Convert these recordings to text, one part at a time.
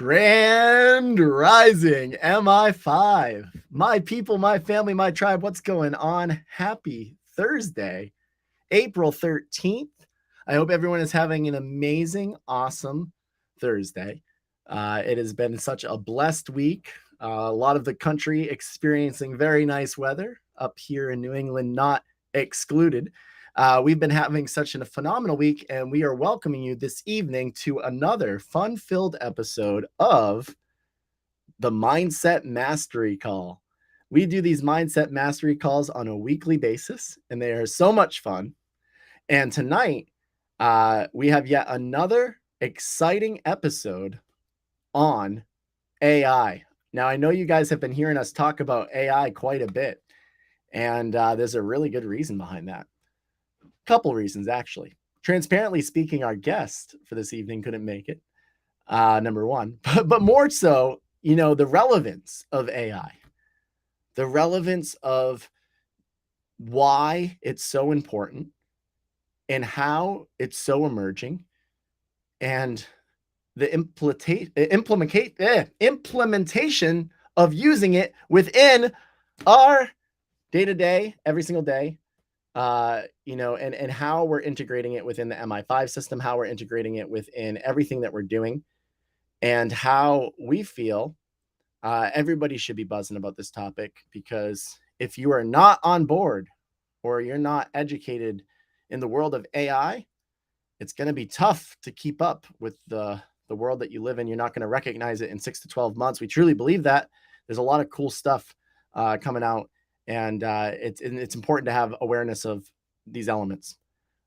Grand Rising, Mi5. My people, my family, my tribe, what's going on? Happy Thursday, April 13th. I hope everyone is having an amazing, awesome Thursday. It has been such a blessed week. A lot of the country experiencing very nice weather, up here in New England, not excluded. We've been having such a phenomenal week, and we are welcoming you this evening to another fun-filled episode of the Mindset Mastery Call. We do these Mindset Mastery calls on a weekly basis, and they are so much fun. And tonight, we have yet another exciting episode on AI. Now, I know you guys have been hearing us talk about AI quite a bit, and there's a really good reason behind that. Couple reasons, actually. Transparently speaking, our guest for this evening couldn't make it, number one. But more so, the relevance of AI, the relevance of why it's so important and how it's so emerging, and the implementation of using it within our day-to-day, every single day. And how we're integrating it within the Mi5 system, how we're integrating it within everything that we're doing, and how we feel everybody should be buzzing about this topic. Because if you are not on board or you're not educated in the world of AI, it's going to be tough to keep up with the world that you live in. You're not going to recognize it in 6 to 12 months. We truly believe that. There's a lot of cool stuff coming out. And it's important to have awareness of these elements.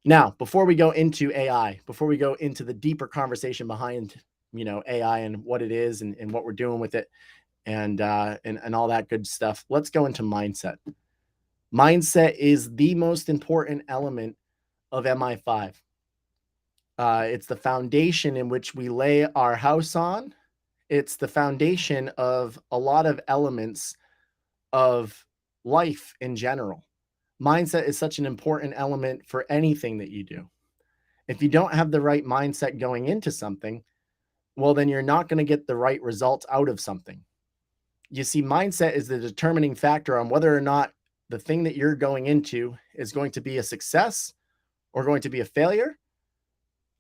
Now, before we go into AI, before we go into the deeper conversation behind, AI and what it is and what we're doing with it and all that good stuff, let's go into mindset. Mindset is the most important element of Mi5. It's the foundation in which we lay our house on. It's the foundation of a lot of elements of life in general. Mindset is such an important element for anything that you do. If you don't have the right mindset going into something, well, then you're not going to get the right results out of something. You see, mindset is the determining factor on whether or not the thing that you're going into is going to be a success or going to be a failure.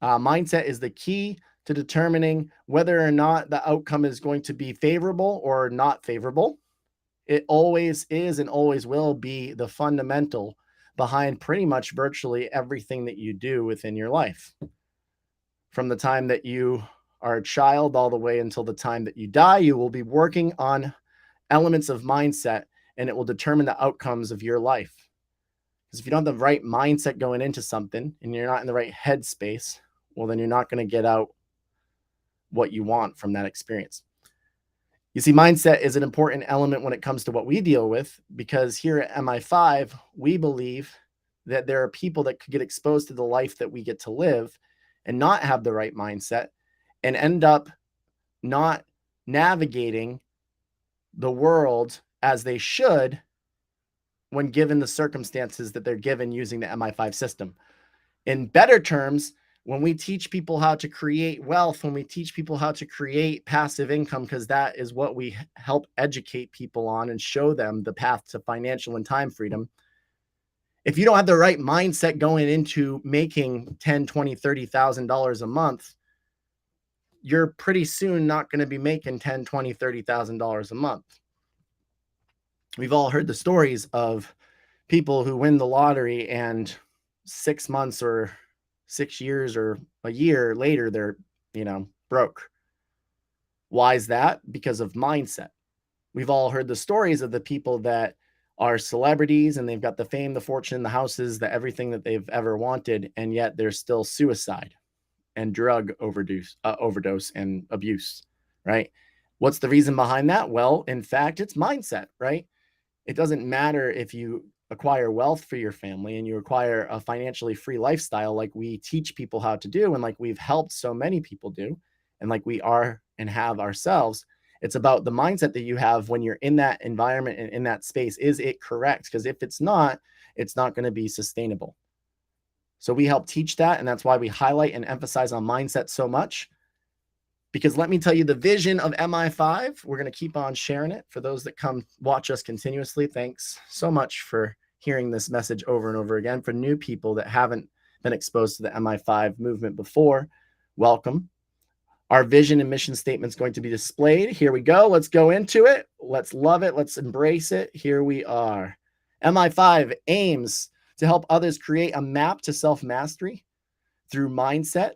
Mindset is the key to determining whether or not the outcome is going to be favorable or not favorable. It always is and always will be the fundamental behind pretty much virtually everything that you do within your life. From the time that you are a child all the way until the time that you die, you will be working on elements of mindset, and it will determine the outcomes of your life. Because if you don't have the right mindset going into something and you're not in the right headspace, well, then you're not going to get out what you want from that experience. You see, mindset is an important element when it comes to what we deal with, because here at Mi5, we believe that there are people that could get exposed to the life that we get to live and not have the right mindset and end up not navigating the world as they should when given the circumstances that they're given using the Mi5 system. In better terms, when we teach people how to create wealth, when we teach people how to create passive income, because that is what we help educate people on and show them the path to financial and time freedom. If you don't have the right mindset going into making $10,000, $20,000, $30,000 a month, you're pretty soon not going to be making $10,000, $20,000, $30,000 a month. We've all heard the stories of people who win the lottery and 6 months or 6 years or a year later, they're, broke. Why is that? Because of mindset. We've all heard the stories of the people that are celebrities and they've got the fame, the fortune, the houses, the everything that they've ever wanted, and yet there's still suicide and drug overdose and abuse, right? What's the reason behind that? Well, in fact, it's mindset, right? It doesn't matter if you acquire wealth for your family and you acquire a financially free lifestyle like we teach people how to do and like we've helped so many people do and like we are and have ourselves. It's about the mindset that you have when you're in that environment and in that space. Is it correct? Because if it's not going to be sustainable. So we help teach that, and that's why we highlight and emphasize on mindset so much. Because let me tell you the vision of MI5. We're going to keep on sharing it for those that come watch us continuously. Thanks so much for hearing this message over and over again. For new people that haven't been exposed to the MI5 movement before, welcome. Our vision and mission statement is going to be displayed. Here we go. Let's go into it. Let's love it. Let's embrace it. Here we are. MI5 aims to help others create a map to self-mastery through mindset.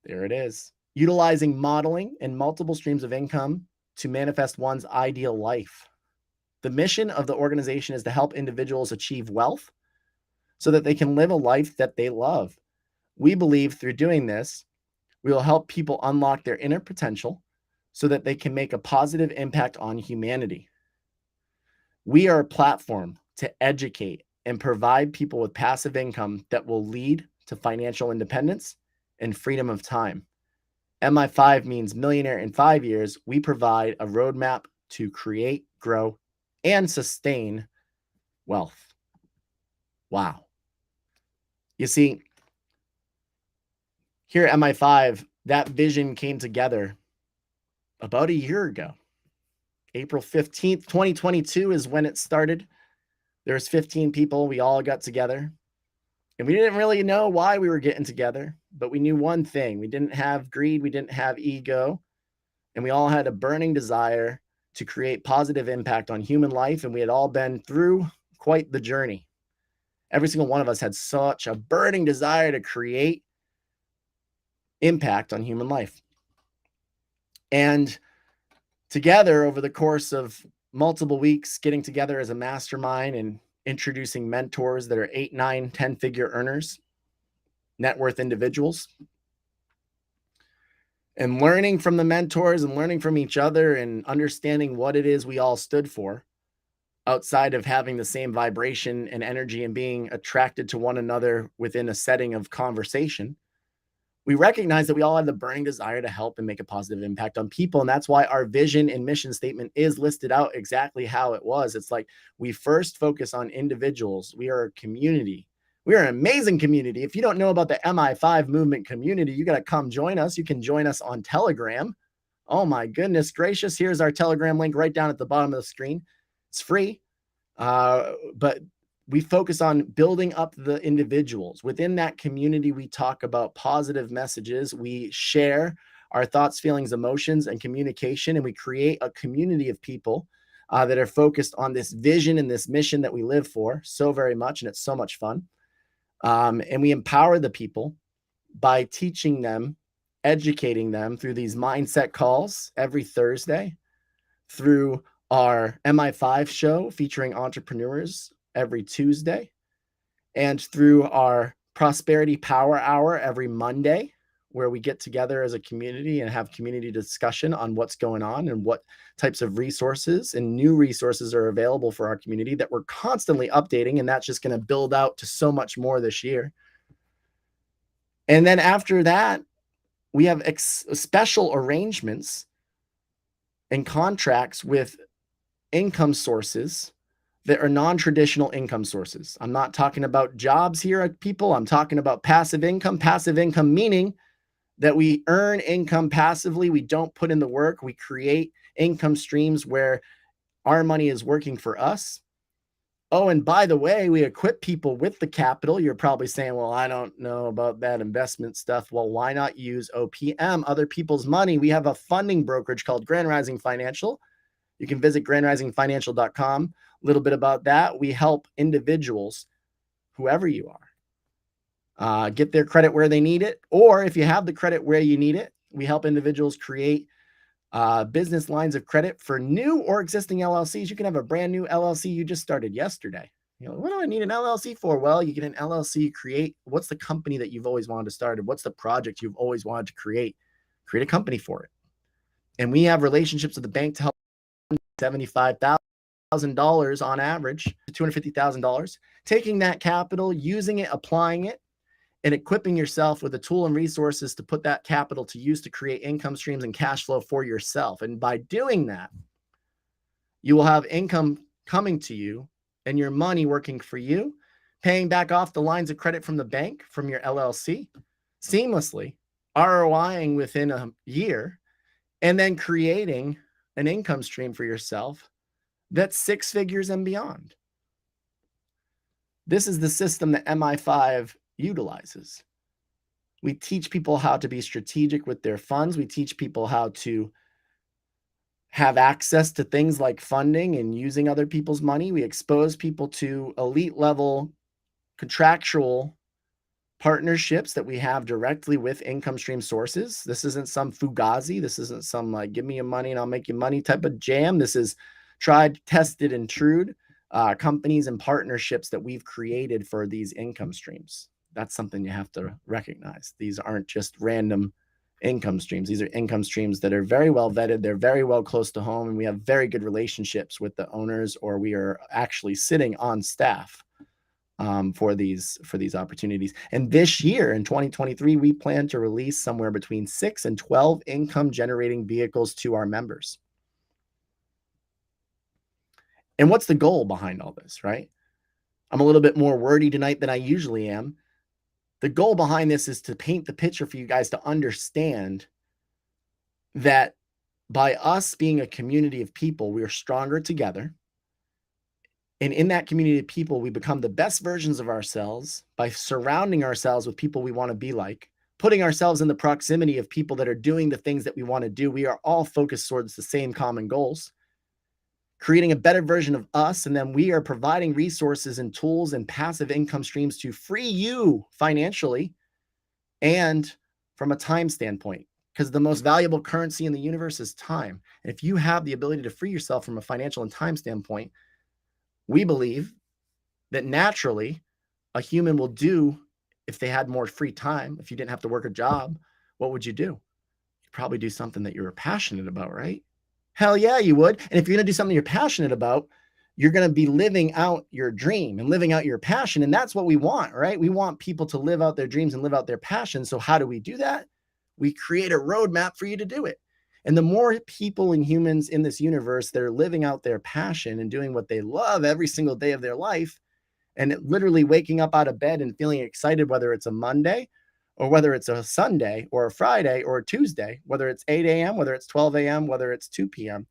There it is. Utilizing modeling and multiple streams of income to manifest one's ideal life. The mission of the organization is to help individuals achieve wealth so that they can live a life that they love. We believe through doing this, we will help people unlock their inner potential so that they can make a positive impact on humanity. We are a platform to educate and provide people with passive income that will lead to financial independence and freedom of time. MI5 means millionaire in 5 years. We provide a roadmap to create, grow, and sustain wealth. Wow. You see, here at MI5, that vision came together about a year ago. April 15th, 2022 is when it started. There was 15 people. We all got together. And we didn't really know why we were getting together, but we knew one thing. We didn't have greed. We didn't have ego. And we all had a burning desire to create positive impact on human life. And we had all been through quite the journey. Every single one of us had such a burning desire to create impact on human life. And together, over the course of multiple weeks, getting together as a mastermind and introducing mentors that are 8, 9, 10-figure earners, net worth individuals, and learning from the mentors and learning from each other and understanding what it is we all stood for outside of having the same vibration and energy and being attracted to one another within a setting of conversation. We recognize that we all have the burning desire to help and make a positive impact on people. And that's why our vision and mission statement is listed out exactly how it was. It's like, we first focus on individuals. We are a community. We are an amazing community. If you don't know about the MI5 movement community, you got to come join us. You can join us on Telegram. Oh my goodness gracious. Here's our Telegram link right down at the bottom of the screen. It's free. But we focus on building up the individuals. Within that community, we talk about positive messages. We share our thoughts, feelings, emotions, and communication, and we create a community of people that are focused on this vision and this mission that we live for so very much, and it's so much fun. And we empower the people by teaching them, educating them through these mindset calls every Thursday, through our MI5 show featuring entrepreneurs every Tuesday, and through our Prosperity Power Hour every Monday, where we get together as a community and have community discussion on what's going on and what types of resources and new resources are available for our community that we're constantly updating. And that's just going to build out to so much more this year. And then after that, we have special arrangements and contracts with income sources that are non-traditional income sources. I'm not talking about jobs here, people. I'm talking about passive income meaning that we earn income passively. We don't put in the work. We create income streams where our money is working for us. Oh, and by the way, we equip people with the capital. You're probably saying, well, I don't know about that investment stuff. Well, why not use OPM, other people's money? We have a funding brokerage called Grand Rising Financial. You can visit grandrisingfinancial.com. A little bit about that. We help individuals, whoever you are, get their credit where they need it. Or if you have the credit where you need it, we help individuals create business lines of credit for new or existing LLCs. You can have a brand new LLC you just started yesterday. You know, what do I need an LLC for? Well, you get an LLC, create, what's the company that you've always wanted to start? And what's the project you've always wanted to create? Create a company for it. And we have relationships with the bank to help $75,000 on average to $250,000, taking that capital, using it, applying it, and equipping yourself with the tool and resources to put that capital to use to create income streams and cash flow for yourself. And by doing that, you will have income coming to you and your money working for you, paying back off the lines of credit from the bank, from your LLC seamlessly, ROIing within a year, and then creating an income stream for yourself that's 6 figures and beyond. This is the system that Mi5 utilizes. We teach people how to be strategic with their funds. We teach people how to have access to things like funding and using other people's money. We expose people to elite level contractual partnerships that we have directly with income stream sources. This isn't some fugazi. This isn't some like, give me your money and I'll make you money type of jam. This is tried, tested, and true companies and partnerships that we've created for these income streams. That's something you have to recognize. These aren't just random income streams. These are income streams that are very well vetted. They're very well close to home, and we have very good relationships with the owners, or we are actually sitting on staff for these opportunities. And this year in 2023, we plan to release somewhere between 6 and 12 income generating vehicles to our members. And what's the goal behind all this, right? I'm a little bit more wordy tonight than I usually am. The goal behind this is to paint the picture for you guys to understand that by us being a community of people, we are stronger together. And in that community of people, we become the best versions of ourselves by surrounding ourselves with people we want to be like, putting ourselves in the proximity of people that are doing the things that we want to do. We are all focused towards the same common goals, creating a better version of us. And then we are providing resources and tools and passive income streams to free you financially and from a time standpoint, because the most valuable currency in the universe is time. And if you have the ability to free yourself from a financial and time standpoint, we believe that naturally a human will do, if they had more free time, if you didn't have to work a job, what would you do? You'd probably do something that you were passionate about, right? Hell yeah, you would. And if you're going to do something you're passionate about, you're going to be living out your dream and living out your passion. And that's what we want, right? We want people to live out their dreams and live out their passion. So how do we do that? We create a roadmap for you to do it. And the more people and humans in this universe that are living out their passion and doing what they love every single day of their life, and literally waking up out of bed and feeling excited, whether it's a Monday or whether it's a Sunday or a Friday or a Tuesday, whether it's 8 a.m., whether it's 12 a.m., whether it's 2 p.m.,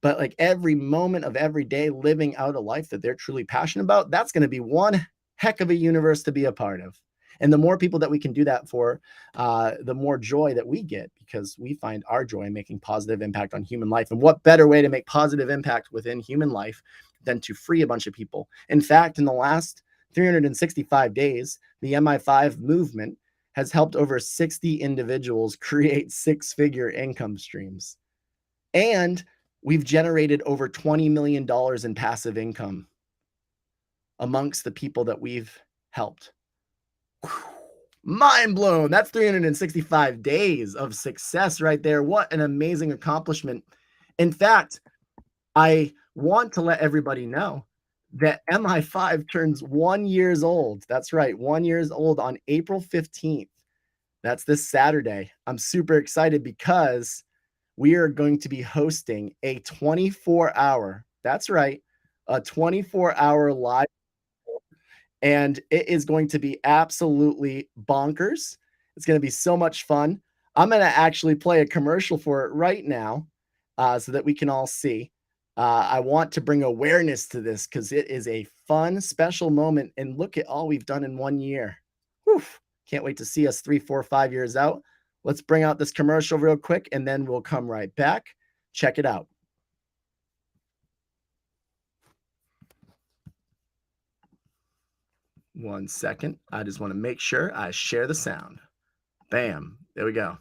but like every moment of every day living out a life that they're truly passionate about, that's going to be one heck of a universe to be a part of. And the more people that we can do that for, the more joy that we get, because we find our joy in making positive impact on human life. And what better way to make positive impact within human life than to free a bunch of people? In fact, in the last 365 days, the Mi5 movement has helped over 60 individuals create 6-figure income streams. And we've generated over $20 million in passive income amongst the people that we've helped. Mind blown. That's 365 days of success right there. What an amazing accomplishment. In fact, I want to let everybody know that Mi5 turns 1 year old. That's right, 1 year old on April 15th. That's this Saturday. I'm super excited because we are going to be hosting a 24-hour, that's right, a 24-hour live. And it is going to be absolutely bonkers. It's going to be so much fun. I'm going to actually play a commercial for it right now so that we can all see. I want to bring awareness to this because it is a fun, special moment. And look at all we've done in 1 year. Whew. Can't wait to see us 3, 4, 5 years out. Let's bring out this commercial real quick, and then we'll come right back. Check it out. One second. I just want to make sure I share the sound. Bam. There we go.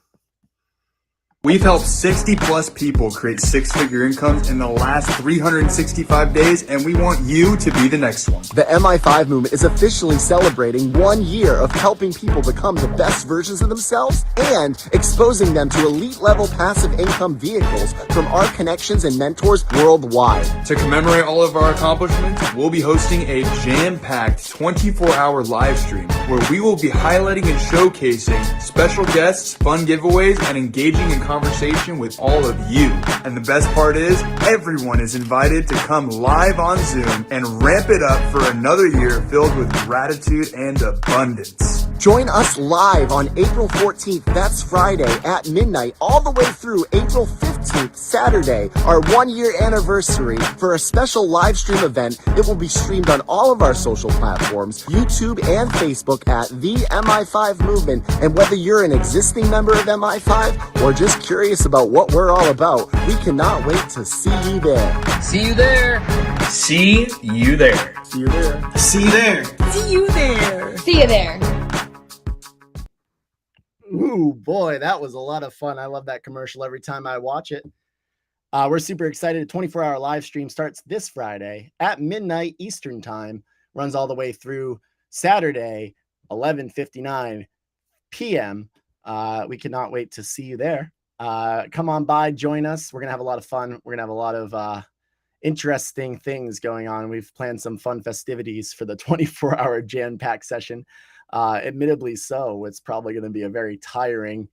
We've helped 60 plus people create 6-figure incomes in the last 365 days, and we want you to be the next one. The Mi5 movement is officially celebrating 1 year of helping people become the best versions of themselves and exposing them to elite level passive income vehicles from our connections and mentors worldwide. To commemorate all of our accomplishments, we'll be hosting a jam-packed 24-hour live stream where we will be highlighting and showcasing special guests, fun giveaways, and engaging in conversation with all of you. And the best part is, everyone is invited to come live on Zoom and ramp it up for another year filled with gratitude and abundance. Join us live on April 14th, that's Friday, at midnight, all the way through April 15th, Saturday, our 1-year anniversary, for a special live stream event. It will be streamed on all of our social platforms, YouTube and Facebook, at the Mi5 Movement. And whether you're an existing member of Mi5 or just curious about what we're all about, we cannot wait to see you there. See you there. See you there. See you there. See you there. See you there. See you there. Ooh, boy, that was a lot of fun. I love that commercial every time I watch it. We're super excited. A 24-hour live stream starts this Friday at midnight Eastern time, runs all the way through Saturday, 11:59 p.m. We cannot wait to see you there. Come on by, join us. We're going to have a lot of fun. We're going to have a lot of interesting things going on. We've planned some fun festivities for the 24-hour jam-packed session. Admittedly so, it's probably going to be a very tiring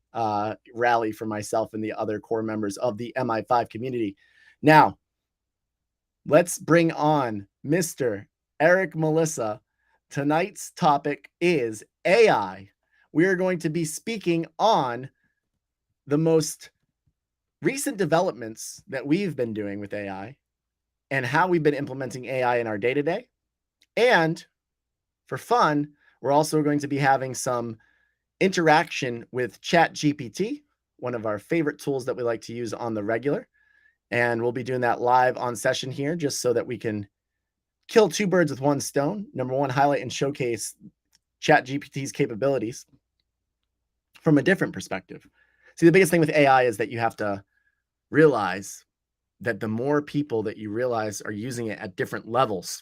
rally for myself and the other core members of the Mi5 community. Now, let's bring on Mr. Eric Melissa. Tonight's topic is AI. We are going to be speaking on the most recent developments that we've been doing with AI and how we've been implementing AI in our day-to-day. And for fun, we're also going to be having some interaction with ChatGPT, one of our favorite tools that we like to use on the regular. And we'll be doing that live on session here just so that we can kill two birds with one stone. Number one, highlight and showcase ChatGPT's capabilities from a different perspective. See, the biggest thing with AI is that you have to realize that the more people that you realize are using it at different levels,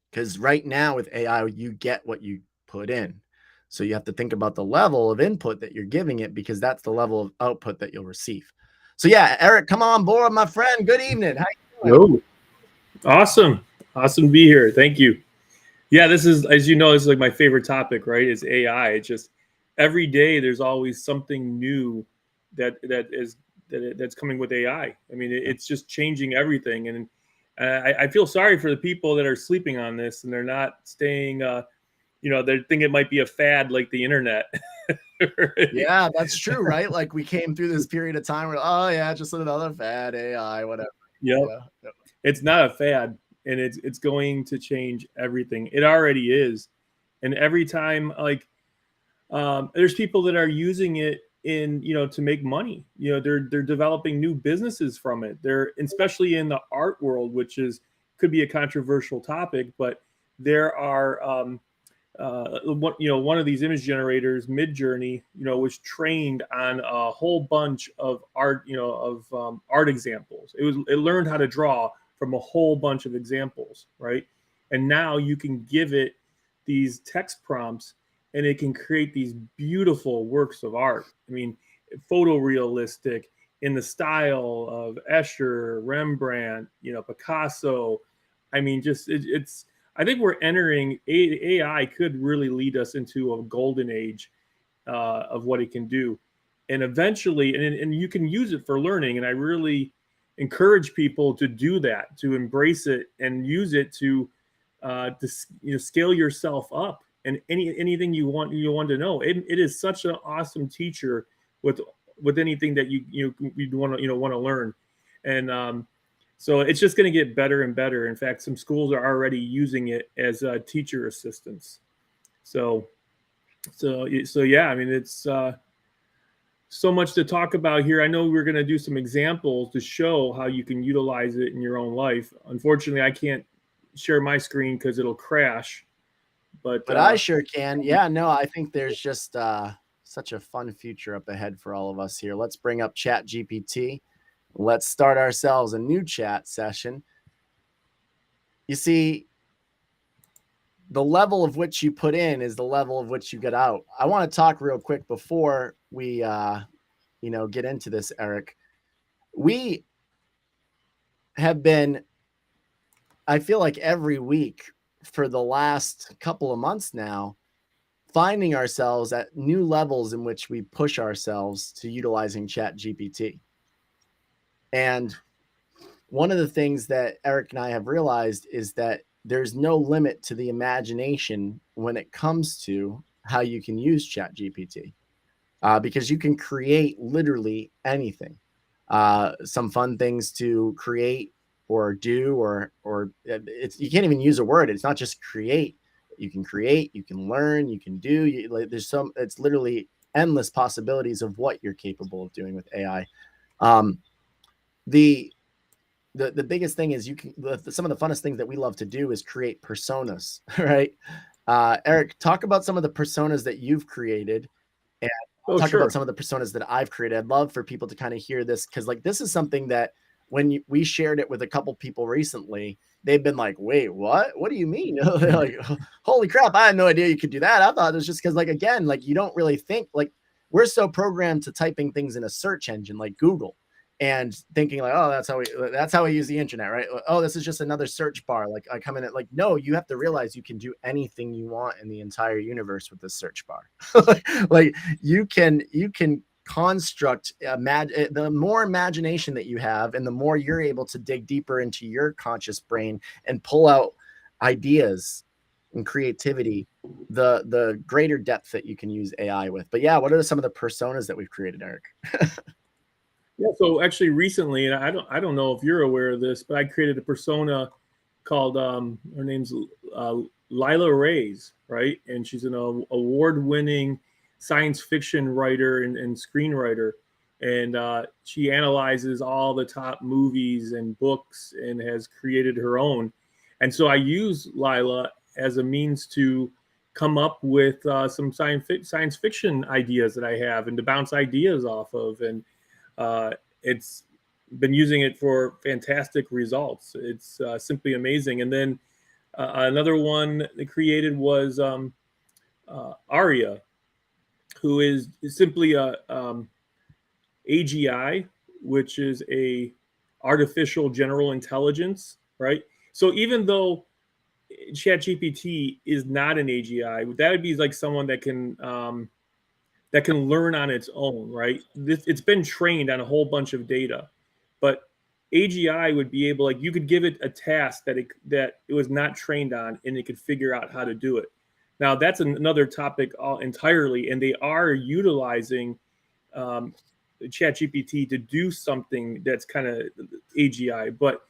because right now with AI, you get what you put in. So you have to think about the level of input that you're giving it, because that's the level of output that you'll receive. So yeah, Eric, come on board, my friend. Good evening. How you doing? Yo, awesome to be here. Thank you. Yeah, this is, as you know, this is like my favorite topic, right? Is AI. It's just every day there's always something new that's coming with AI. I mean, it's just changing everything, and I feel sorry for the people that are sleeping on this and they're not staying. They think it might be a fad like the internet. Yeah, that's true, right? Like we came through this period of time where, oh yeah, just another fad, AI, whatever. Yep. Yeah. It's not a fad, and it's going to change everything. It already is, and every time, there's people that are using it to make money. They're developing new businesses from it. They're, especially in the art world, which could be a controversial topic, but there are one of these image generators, Midjourney, was trained on a whole bunch of art, art examples. It learned how to draw from a whole bunch of examples, right? And now you can give it these text prompts and it can create these beautiful works of art. I mean, photorealistic in the style of Escher, Rembrandt, Picasso. I mean, I think we're entering, AI could really lead us into a golden age of what it can do. And eventually, and you can use it for learning. And I really encourage people to do that, to embrace it and use it to scale yourself up. And anything you want to know, it is such an awesome teacher with anything that you want to learn, and so it's just going to get better and better. In fact, some schools are already using it as teacher assistants. So yeah, I mean, it's so much to talk about here. I know we're going to do some examples to show how you can utilize it in your own life. Unfortunately, I can't share my screen because it'll crash. But I sure can. Yeah, no, I think there's just such a fun future up ahead for all of us here. Let's bring up ChatGPT. Let's start ourselves a new chat session. You see, the level of which you put in is the level of which you get out. I want to talk real quick before we, get into this, Eric. We have been, I feel like every week for the last couple of months now, finding ourselves at new levels in which we push ourselves to utilizing ChatGPT. And one of the things that Eric and I have realized is that there's no limit to the imagination when it comes to how you can use Chat GPT, because you can create literally anything. Some fun things to create or do, or it's, you can't even use a word. It's not just create. You can create, you can learn, you can do. There's some. It's literally endless possibilities of what you're capable of doing with AI. Um, the the biggest thing is you can, some of the funnest things that we love to do is create personas, right? Eric, talk about some of the personas that you've created, and I'll talk about some of the personas that I've created. I'd love for people to kind of hear this, because like this is something that when we shared it with a couple people recently, they've been like, wait, what do you mean? They're like, holy crap, I had no idea you could do that. I thought it was just because, like, again, like you don't really think, like, we're so programmed to typing things in a search engine like Google and thinking like, oh, that's how we use the internet, right? Oh, this is just another search bar. Like I come in at, like, no, you have to realize you can do anything you want in the entire universe with this search bar. Like you can construct, the more imagination that you have, and the more you're able to dig deeper into your conscious brain and pull out ideas and creativity, the greater depth that you can use AI with. But yeah, what are some of the personas that we've created, Eric? Yeah, so actually recently, and I don't know if you're aware of this, but I created a persona called her name's Lila Reyes, right? And she's an award-winning science fiction writer and screenwriter, and she analyzes all the top movies and books and has created her own. And so I use Lila as a means to come up with some science fiction ideas that I have, and to bounce ideas off of. And it's been using it for fantastic results. It's simply amazing. And then another one they created was Aria, who is simply a AGI, which is a artificial general intelligence, right? So even though ChatGPT is not an AGI, that would be like someone that can learn on its own, right? It's been trained on a whole bunch of data, but AGI would be able, like, you could give it a task that it was not trained on, and it could figure out how to do it. Now that's another topic entirely, and they are utilizing ChatGPT to do something that's kind of AGI. But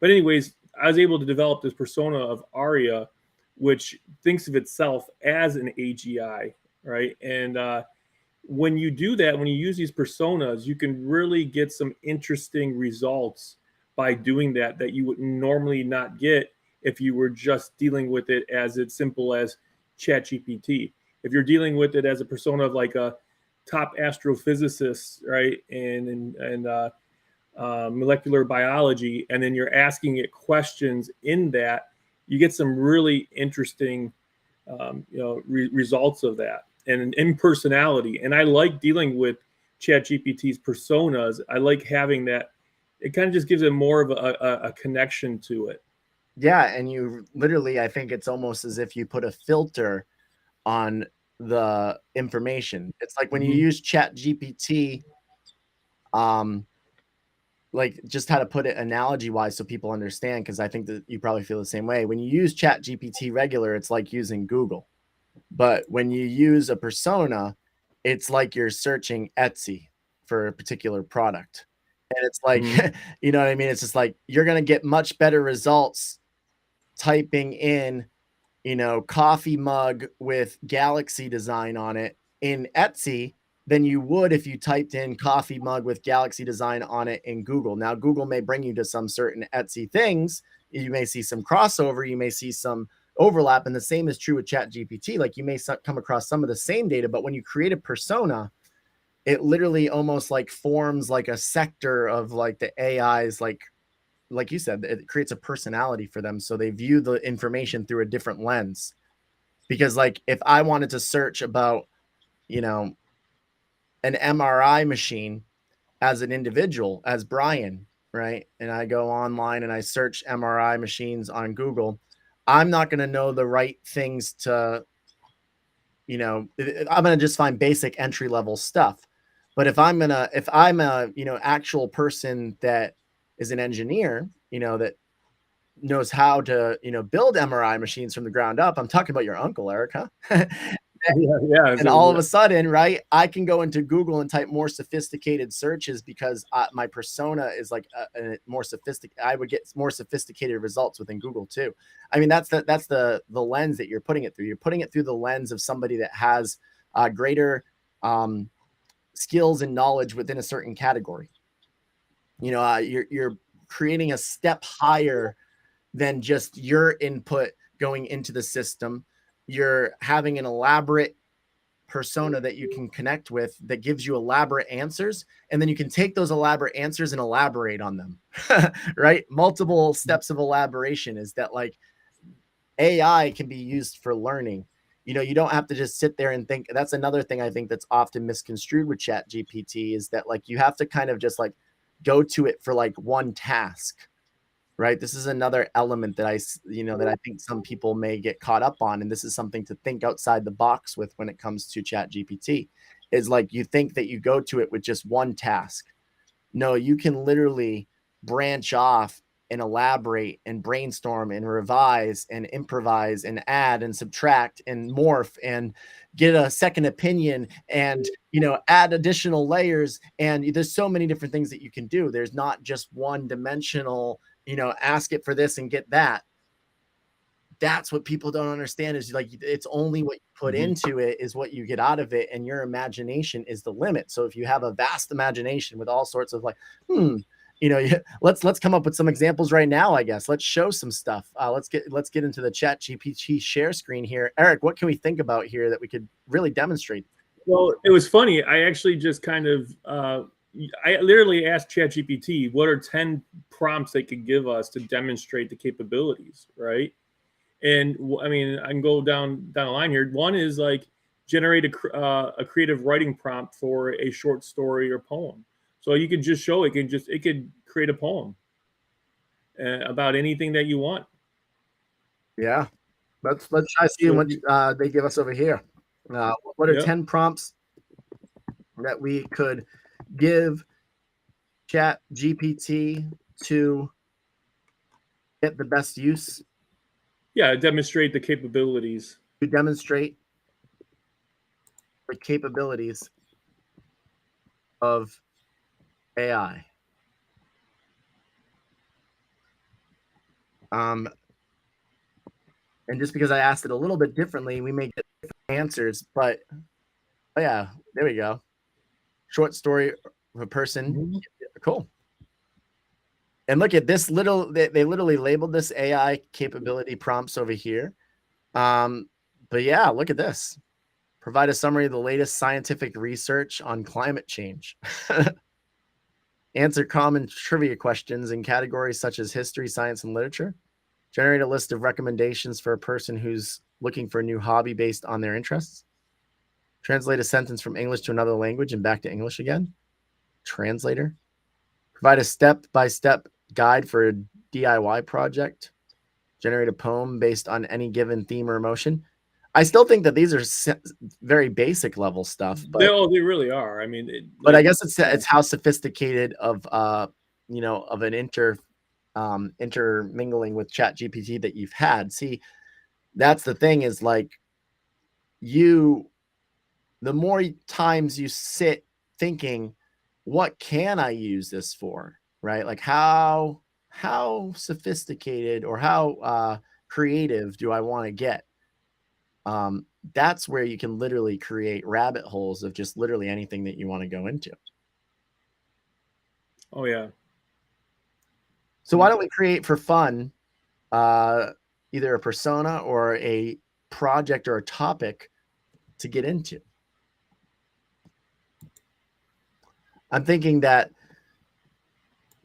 anyways, I was able to develop this persona of Aria, which thinks of itself as an AGI, right? And when you do that, when you use these personas, you can really get some interesting results by doing that you would normally not get if you were just dealing with it as it's simple as ChatGPT. If you're dealing with it as a persona of like a top astrophysicist, right, and molecular biology, and then you're asking it questions in that, you get some really interesting results of that, and in personality. And I like dealing with ChatGPT's personas. I like having that. It kind of just gives it more of a connection to it. Yeah, and you literally, I think it's almost as if you put a filter on the information. It's like when you use ChatGPT, like, just how to put it analogy wise so people understand, because I think that you probably feel the same way. When you use ChatGPT regular, it's like using Google. But when you use a persona, it's like you're searching Etsy for a particular product. And it's like, you know what I mean? It's just like, you're going to get much better results typing in, coffee mug with galaxy design on it in Etsy than you would if you typed in coffee mug with galaxy design on it in Google. Now, Google may bring you to some certain Etsy things. You may see some crossover. You may see some overlap. And the same is true with ChatGPT. Like, you may come across some of the same data, but when you create a persona, it literally almost like forms like a sector of like the AI's, like you said, it creates a personality for them. So they view the information through a different lens. Because like, if I wanted to search about, an MRI machine as an individual, as Brian, right? And I go online and I search MRI machines on Google, I'm not going to know the right things to, I'm going to just find basic entry level stuff. But if I'm a, actual person that is an engineer, that knows how to, build MRI machines from the ground up. I'm talking about your uncle, Eric, huh? Yeah. And all of a sudden, right, I can go into Google and type more sophisticated searches because my persona is like a more sophisticated. I would get more sophisticated results within Google too. I mean, that's the lens that you're putting it through. You're putting it through the lens of somebody that has greater skills and knowledge within a certain category. You know, you're creating a step higher than just your input going into the system. You're having an elaborate persona that you can connect with that gives you elaborate answers, and then you can take those elaborate answers and elaborate on them. Right, multiple steps of elaboration is that, like, AI can be used for learning. You know, you don't have to just sit there and think. That's another thing I think that's often misconstrued with Chat GPT, is that, like, you have to kind of just like go to it for like one task. Right, this is another element that I think some people may get caught up on, and this is something to think outside the box with when it comes to Chat GPT, is like, you think that you go to it with just one task. No, you can literally branch off and elaborate and brainstorm and revise and improvise and add and subtract and morph and get a second opinion and, you know, add additional layers. And there's so many different things that you can do. There's not just one dimensional, you know, ask it for this and get that. That's what people don't understand, is like, it's only what you put into it is what you get out of it, and your imagination is the limit. So if you have a vast imagination with all sorts of like, you know, let's come up with some examples right now. I guess let's show some stuff. Let's get into the Chat GPT share screen here. Eric, what can we think about here that we could really demonstrate? Well, it was funny. I actually just kind of I literally asked ChatGPT, what are 10 prompts they could give us to demonstrate the capabilities, right? And I mean, I can go down the line here. One is like generate a creative writing prompt for a short story or poem. So you could just show it could create a poem about anything that you want. Yeah, let's try seeing what they give us over here. What are 10 prompts that we could give Chat GPT to get the best use? Yeah, demonstrate the capabilities. To demonstrate the capabilities of AI. And just because I asked it a little bit differently, we may get different answers, but oh yeah, there we go. Short story of a person. Cool. And look at this they literally labeled this AI capability prompts over here. But yeah, look at this. Provide a summary of the latest scientific research on climate change. Answer common trivia questions in categories such as history, science, and literature. Generate a list of recommendations for a person who's looking for a new hobby based on their interests. Translate a sentence from English to another language and back to English again. Translator. Provide a step-by-step guide for a DIY project. Generate a poem based on any given theme or emotion. I still think that these are very basic level stuff, but they really are. I mean, but I guess it's how sophisticated of you know, of an intermingling with Chat GPT that you've had. See, that's the thing, is like, the more times you sit thinking, what can I use this for, right? Like, how sophisticated or how creative do I want to get? That's where you can literally create rabbit holes of just literally anything that you want to go into. Oh yeah. So why don't we create for fun either a persona or a project or a topic to get into? I'm thinking that,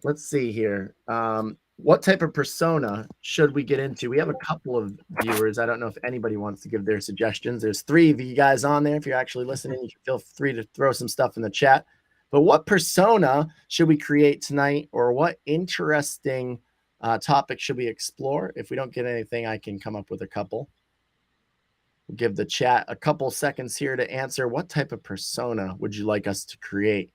let's see here. What type of persona should we get into? We have a couple of viewers. I don't know if anybody wants to give their suggestions. There's 3 of you guys on there. If you're actually listening, you can feel free to throw some stuff in the chat. But what persona should we create tonight, or what interesting topic should we explore? If we don't get anything, I can come up with a couple. We'll give the chat a couple seconds here to answer. What type of persona would you like us to create?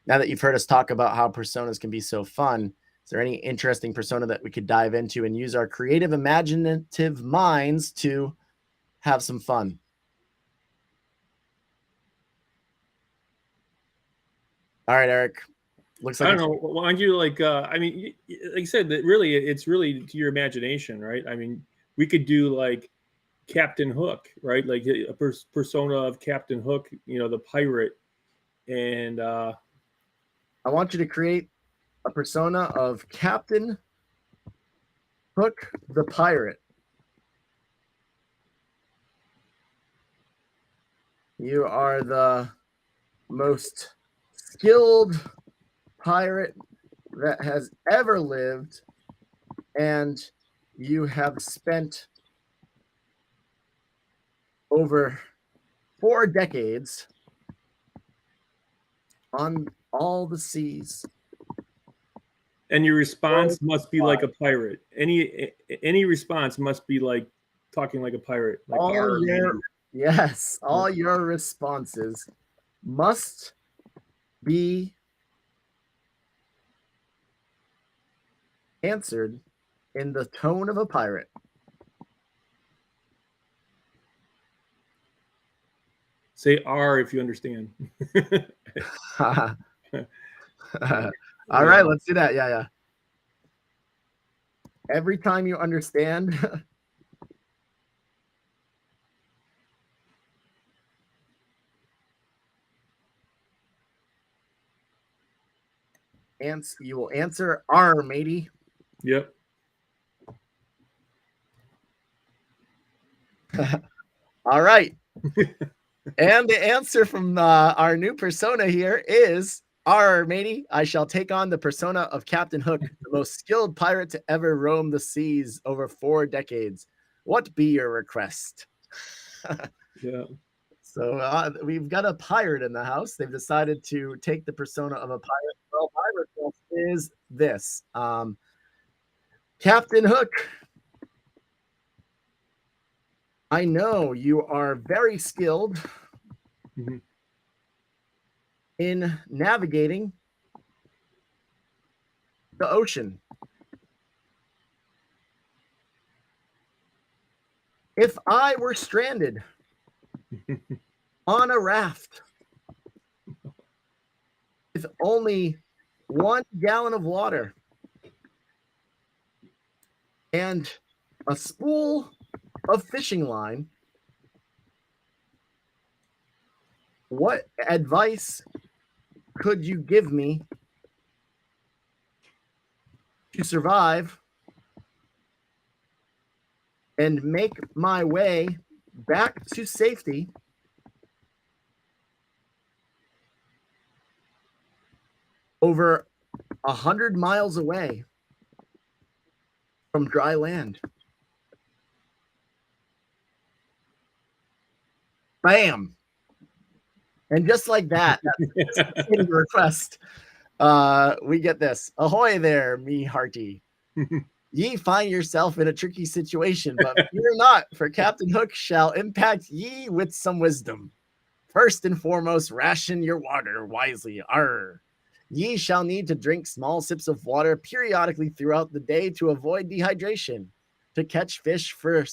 Now that you've heard us talk about how personas can be so fun, is there any interesting persona that we could dive into and use our creative, imaginative minds to have some fun? All right, Eric. Looks like I don't know. Why don't you I mean, like I said, that really it's really to your imagination, right? I mean, we could do like Captain Hook, right? Like a persona of Captain Hook, the pirate, and I want you to create a persona of Captain Hook the pirate. You are the most skilled pirate that has ever lived, and you have spent over 4 decades on all the seas. and your response must be like a pirate. Any response must be like talking like a pirate. Like All your responses must be answered in the tone of a pirate. Say R if you understand. All right, let's do that. Yeah. Every time you understand, you will answer R, matey. Yep. All right. And the answer from our new persona here is R, matey. I shall take on the persona of Captain Hook, the most skilled pirate to ever roam the seas over 4 decades. What be your request? Yeah. So we've got a pirate in the house. They've decided to take the persona of a pirate. Well, my request is this. Captain Hook, I know you are very skilled in navigating the ocean. If I were stranded on a raft with only 1 gallon of water and a spool of fishing line, what advice could you give me to survive and make my way back to safety over 100 miles away from dry land? Bam. And just like that, that's the request. We get this. Ahoy there, me hearty. Ye find yourself in a tricky situation, but fear not, for Captain Hook shall impact ye with some wisdom. First and foremost, ration your water wisely. Arr. Ye shall need to drink small sips of water periodically throughout the day to avoid dehydration. To catch fish for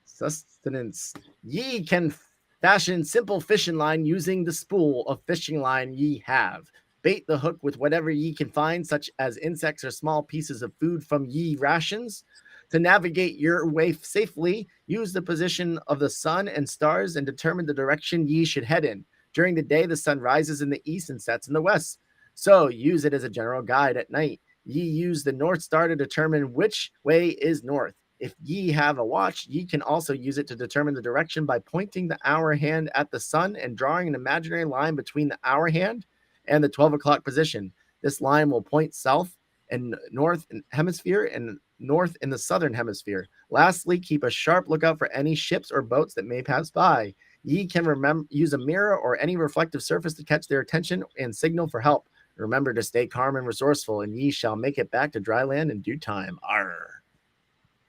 sustenance, ye can fashion simple fishing line using the spool of fishing line ye have. Bait the hook with whatever ye can find, such as insects or small pieces of food from ye rations. To navigate your way safely, use the position of the sun and stars and determine the direction ye should head in. During the day, the sun rises in the east and sets in the west, so use it as a general guide. At night, ye use the North Star to determine which way is north. If ye have a watch, ye can also use it to determine the direction by pointing the hour hand at the sun and drawing an imaginary line between the hour hand and the 12 o'clock position. This line will point south and north in hemisphere and north in the southern hemisphere. Lastly, keep a sharp lookout for any ships or boats that may pass by. Ye can use a mirror or any reflective surface to catch their attention and signal for help. Remember to stay calm and resourceful, and ye shall make it back to dry land in due time. Arr.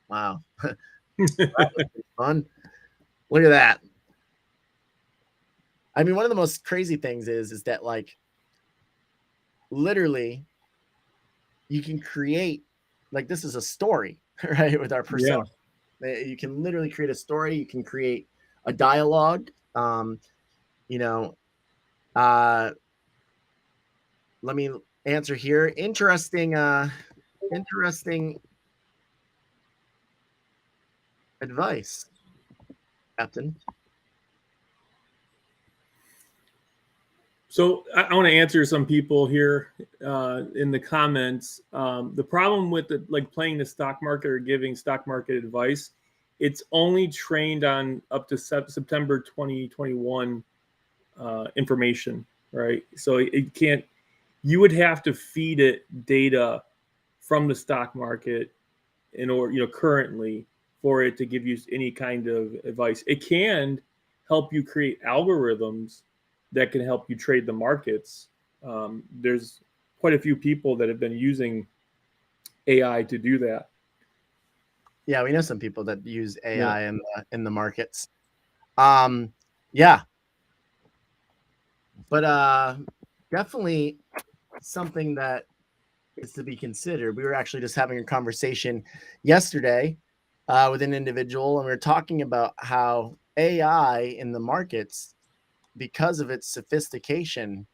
Wow. That was fun. Look at that. I mean, one of the most crazy things is that, like, literally you can create, like, this is a story, right, with our persona. Yeah. You can literally create a story. You can create a dialogue. let me answer here. Interesting advice, Captain. So I want to answer some people here in the comments. The problem with like playing the stock market or giving stock market advice, it's only trained on up to September 2021 information, right? So it can't. You would have to feed it data from the stock market in order, currently, for it to give you any kind of advice. It can help you create algorithms that can help you trade the markets. There's quite a few people that have been using AI to do that. Yeah, we know some people that use AI in the markets. Yeah. But definitely something that is to be considered. We were actually just having a conversation yesterday with an individual, and we were talking about how AI in the markets, because of its sophistication,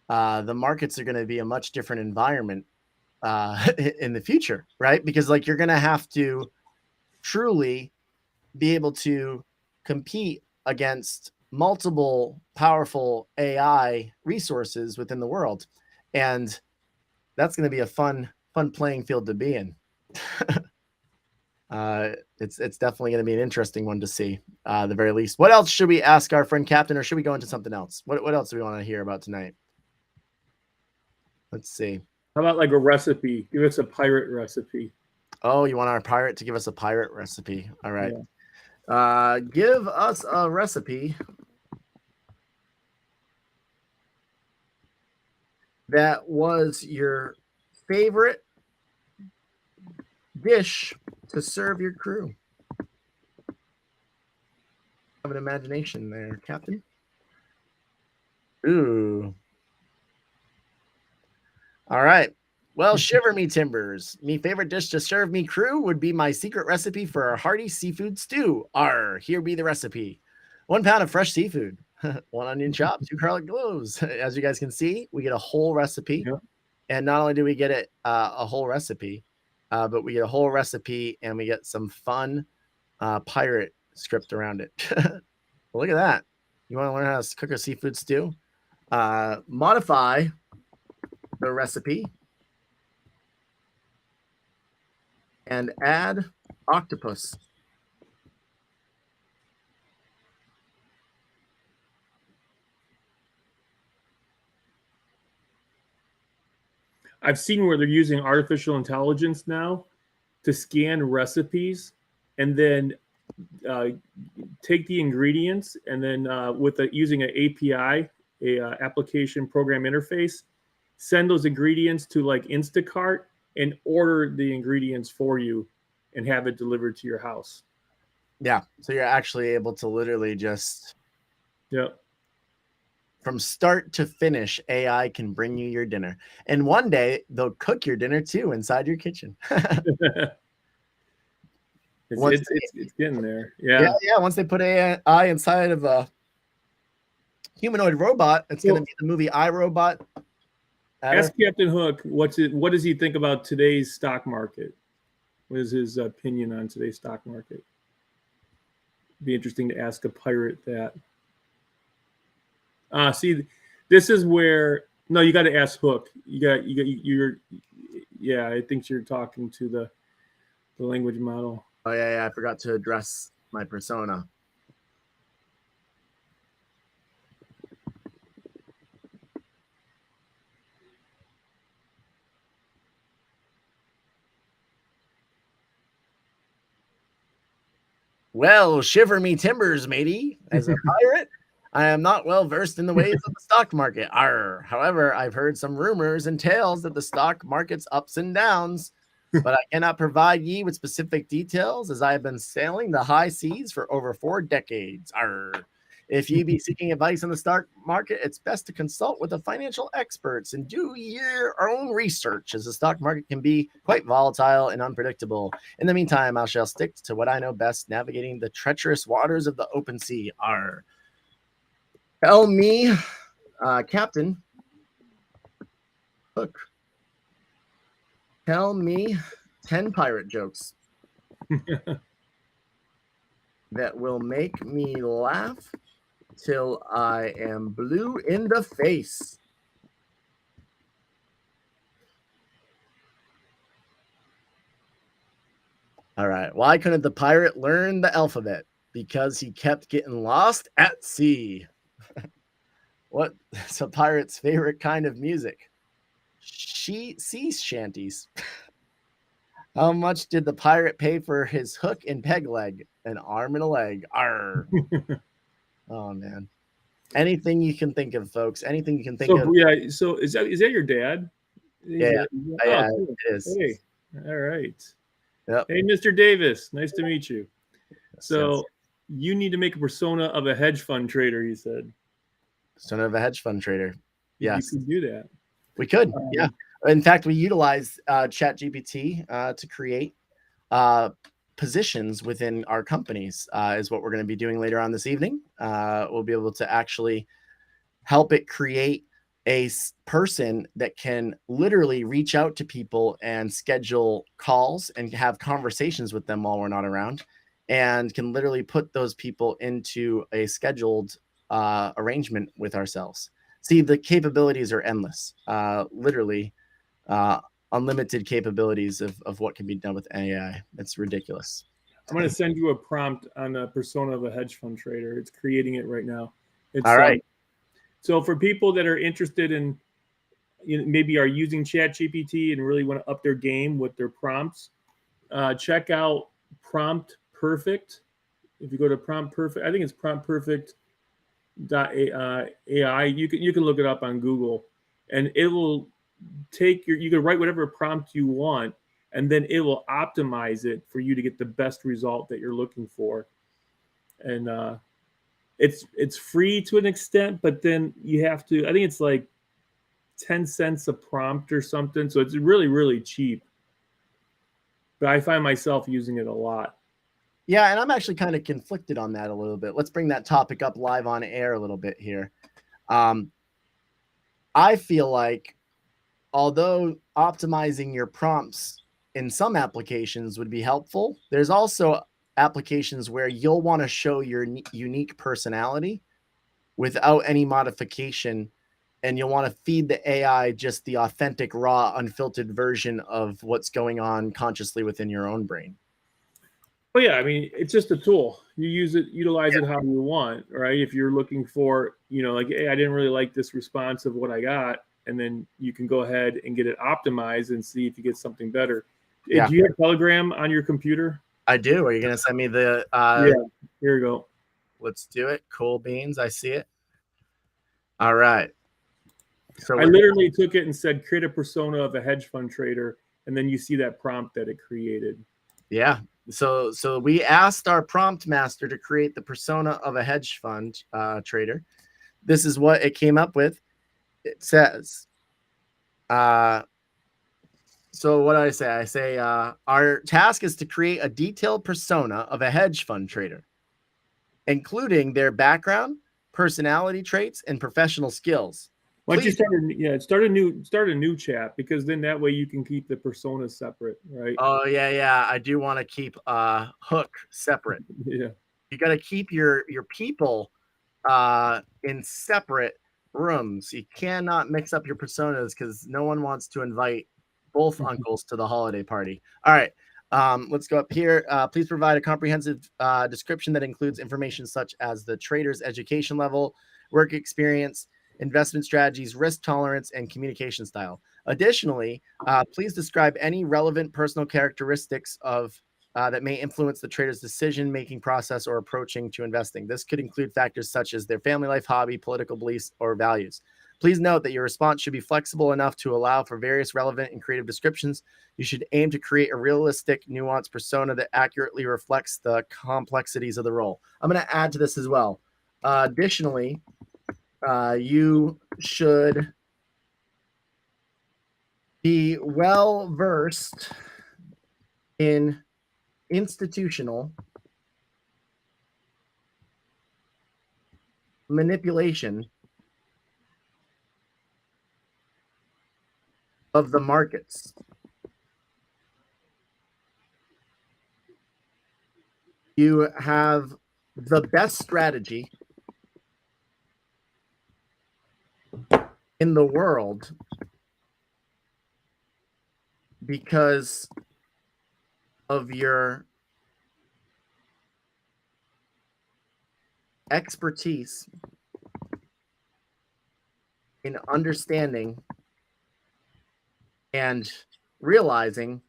the markets are going to be a much different environment in the future, right? Because like you're going to have to truly be able to compete against multiple powerful AI resources within the world. And that's going to be a fun playing field to be in. It's definitely going to be an interesting one to see, the very least. What else should we ask our friend Captain, or should we go into something else? What else do we want to hear about tonight? Let's see. How about like a recipe? Give us a pirate recipe. Oh, you want our pirate to give us a pirate recipe? All right. Yeah. Give us a recipe that was your favorite dish to serve your crew. Have an imagination there, Captain. Ooh. All right. Well, shiver me timbers. Me favorite dish to serve me crew would be my secret recipe for a hearty seafood stew. Here be the recipe. 1 pound of fresh seafood, 1 onion chop, 2 garlic cloves. As you guys can see, we get a whole recipe. Yep. And not only do we get it a whole recipe, but we get a whole recipe and we get some fun pirate script around it. Well, look at that. You want to learn how to cook a seafood stew? Modify the recipe and add octopus. I've seen where they're using artificial intelligence now to scan recipes and then take the ingredients and then using an API, application program interface, send those ingredients to like Instacart and order the ingredients for you and have it delivered to your house. Yeah. So you're actually able to literally just, from start to finish, AI can bring you your dinner. And one day they'll cook your dinner too inside your kitchen. It's getting there. Yeah. Once they put AI inside of a humanoid robot, it's going to be the movie iRobot. Ask Captain Hook, what does he think about today's stock market? What is his opinion on today's stock market? It'd be interesting to ask a pirate that. See, this is where you got to ask Hook. I think you're talking to the language model. Oh yeah, I forgot to address my persona. Well, shiver me timbers, matey. As a pirate, I am not well versed in the ways of the stock market. However, I've heard some rumors and tales that the stock market's ups and downs, but I cannot provide ye with specific details, as I have been sailing the high seas for over 4 decades. If you be seeking advice on the stock market, it's best to consult with the financial experts and do your own research, as the stock market can be quite volatile and unpredictable. In the meantime, I shall stick to what I know best, navigating the treacherous waters of the open sea. Tell me, Captain, Hook. Tell me 10 pirate jokes that will make me laugh till I am blue in the face. All right. Why couldn't the pirate learn the alphabet? Because he kept getting lost at sea. What's a pirate's favorite kind of music? Sea shanties. How much did the pirate pay for his hook and peg leg? An arm and a leg. Arr. Oh man. Anything you can think of, folks. Anything you can think of. Yeah. So is that your dad? Yeah. Yeah, Cool. it is. Hey. All right. Yep. Hey, Mr. Davis. Nice to meet you. So Yes. you need to make a persona of a hedge fund trader, he said. Son of a hedge fund trader. Yes. You could do that. We could. Yeah. In fact, we utilize ChatGPT to create positions within our companies, is what we're going to be doing later on this evening. We'll be able to actually help it create a person that can literally reach out to people and schedule calls and have conversations with them while we're not around, and can literally put those people into a scheduled arrangement with ourselves. See, the capabilities are endless, literally unlimited capabilities of what can be done with AI. It's ridiculous. I'm going to send you a prompt on a persona of a hedge fund trader. It's creating it right now. It's, All right. So for people that are interested in, maybe are using ChatGPT and really want to up their game with their prompts, check out Prompt Perfect. If you go to Prompt Perfect, I think it's promptperfect.ai. You can look it up on Google, and it will take you can write whatever prompt you want, and then it will optimize it for you to get the best result that you're looking for. And it's free to an extent, but then you have to, I think it's like 10 cents a prompt or something. So it's really, really cheap. But I find myself using it a lot. Yeah, and I'm actually kind of conflicted on that a little bit. Let's bring that topic up live on air a little bit here. I feel like although optimizing your prompts in some applications would be helpful, there's also applications where you'll want to show your unique personality without any modification, and you'll want to feed the AI just the authentic, raw, unfiltered version of what's going on consciously within your own brain. Well, yeah, I mean, it's just a tool. You utilize it how you want, right? If you're looking for, like, hey, I didn't really like this response of what I got, and then you can go ahead and get it optimized and see if you get something better. Yeah. Do you have Telegram on your computer? I do. Are you going to send me the? Yeah. Here we go. Let's do it. Cool beans. I see it. All right. So I literally took it and said, create a persona of a hedge fund trader, and then you see that prompt that it created. Yeah. So we asked our prompt master to create the persona of a hedge fund trader. This is what it came up with. It says, so what do I say? I say, our task is to create a detailed persona of a hedge fund trader, including their background, personality traits, and professional skills. Why don't you start a new chat, because then that way you can keep the personas separate, right? Oh yeah. I do want to keep Hook separate. Yeah. You got to keep your people in separate rooms. You cannot mix up your personas because no one wants to invite both uncles to the holiday party. All right. Let's go up here. Please provide a comprehensive description that includes information such as the trader's education level, work experience, investment strategies, risk tolerance, and communication style. Additionally, please describe any relevant personal characteristics of that may influence the trader's decision-making process or approaching to investing. This could include factors such as their family life, hobby, political beliefs, or values. Please note that your response should be flexible enough to allow for various relevant and creative descriptions. You should aim to create a realistic, nuanced persona that accurately reflects the complexities of the role. I'm going to add to this as well. Additionally, you should be well versed in institutional manipulation of the markets. You have the best strategy in the world because of your expertise in understanding and realizing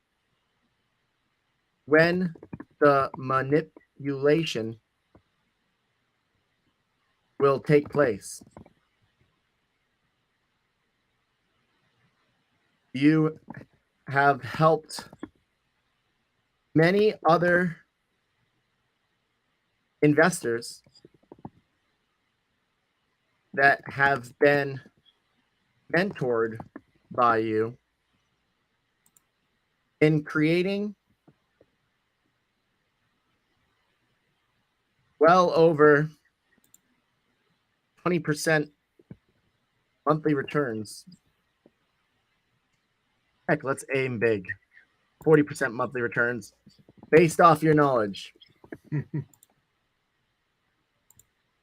when the manipulation will take place. You have helped many other investors that have been mentored by you in creating well over 20% monthly returns. Heck, let's aim big. 40% monthly returns based off your knowledge.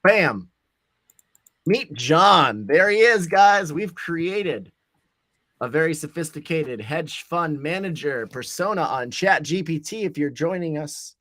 Bam. Meet John. There he is, guys. We've created a very sophisticated hedge fund manager persona on ChatGPT. If you're joining us,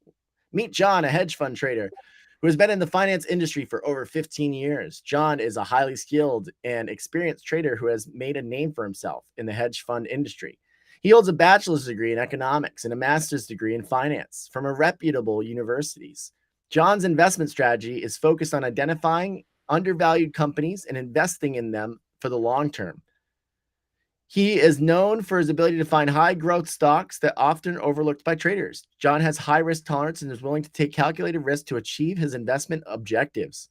meet John, a hedge fund trader who has been in the finance industry for over 15 years. John is a highly skilled and experienced trader who has made a name for himself in the hedge fund industry. He holds a bachelor's degree in economics and a master's degree in finance from a reputable universities. John's investment strategy is focused on identifying undervalued companies and investing in them for the long term. He is known for his ability to find high growth stocks that are often overlooked by traders. John has high risk tolerance and is willing to take calculated risk to achieve his investment objectives.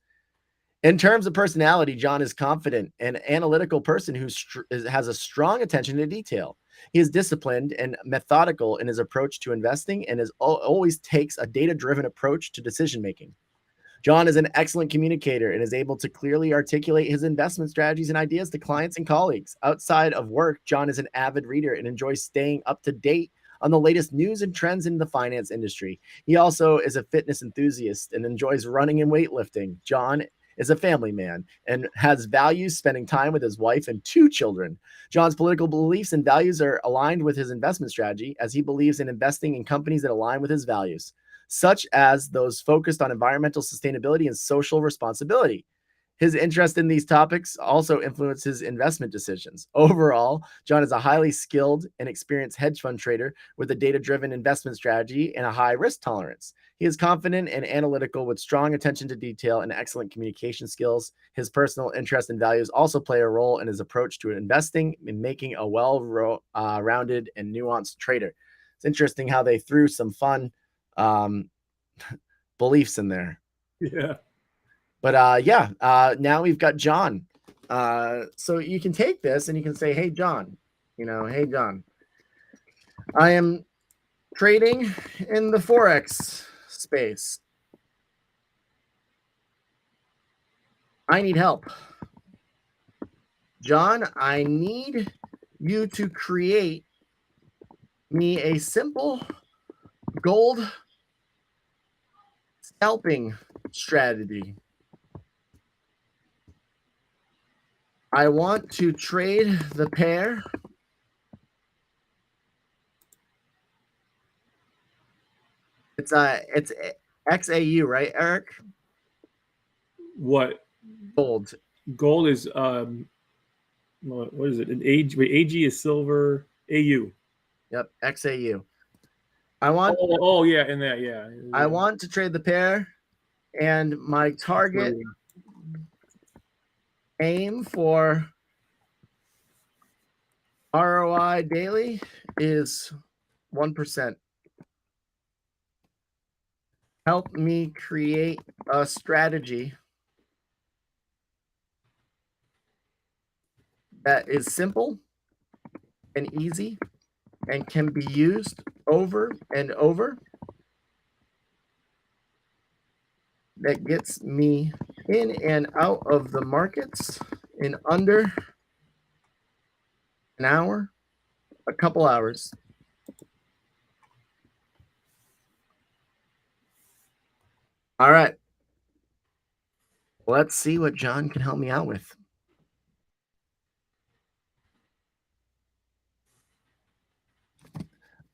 In terms of personality, John is confident and analytical person who has a strong attention to detail. He is disciplined and methodical in his approach to investing and always takes a data-driven approach to decision making. John is an excellent communicator and is able to clearly articulate his investment strategies and ideas to clients and colleagues. Outside of work, John is an avid reader and enjoys staying up to date on the latest news and trends in the finance industry. He also is a fitness enthusiast and enjoys running and weightlifting. John is a family man and has values spending time with his wife and 2 children. John's political beliefs and values are aligned with his investment strategy as he believes in investing in companies that align with his values, such as those focused on environmental sustainability and social responsibility. His interest in these topics also influences his investment decisions. Overall, John is a highly skilled and experienced hedge fund trader with a data-driven investment strategy and a high risk tolerance. He is confident and analytical with strong attention to detail and excellent communication skills. His personal interests and values also play a role in his approach to investing and making a well-rounded and nuanced trader. It's interesting how they threw some fun beliefs in there. Yeah. But now we've got John. So you can take this and you can say, hey, John, hey, John, I am trading in the Forex space. I need help. John, I need you to create me a simple gold scalping strategy. I want to trade the pair it's XAU, right, Eric? What? Gold. Gold is what is it? An AG? Wait, AG is silver. AU. Yep, XAU. I want. Oh yeah, in that, yeah. I want to trade the pair, and my target aim for ROI daily is 1%. Help me create a strategy that is simple and easy and can be used over and over, that gets me in and out of the markets in under an hour a couple hours. All right. Let's see what John can help me out with.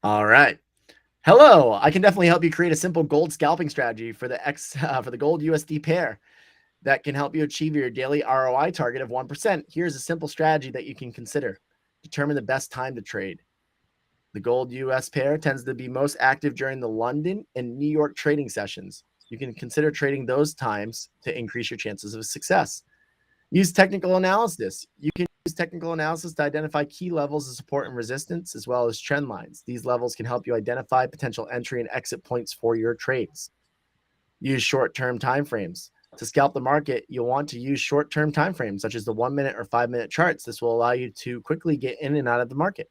All right. Hello. I can definitely help you create a simple gold scalping strategy for the gold USD pair that can help you achieve your daily ROI target of 1%. Here's a simple strategy that you can consider. Determine the best time to trade. The gold US pair tends to be most active during the London and New York trading sessions. You can consider trading those times to increase your chances of success. Use technical analysis. You can use technical analysis to identify key levels of support and resistance, as well as trend lines. These levels can help you identify potential entry and exit points for your trades. Use short-term timeframes. To scalp the market, you'll want to use short-term timeframes, such as the 1 minute or 5 minute charts. This will allow you to quickly get in and out of the market.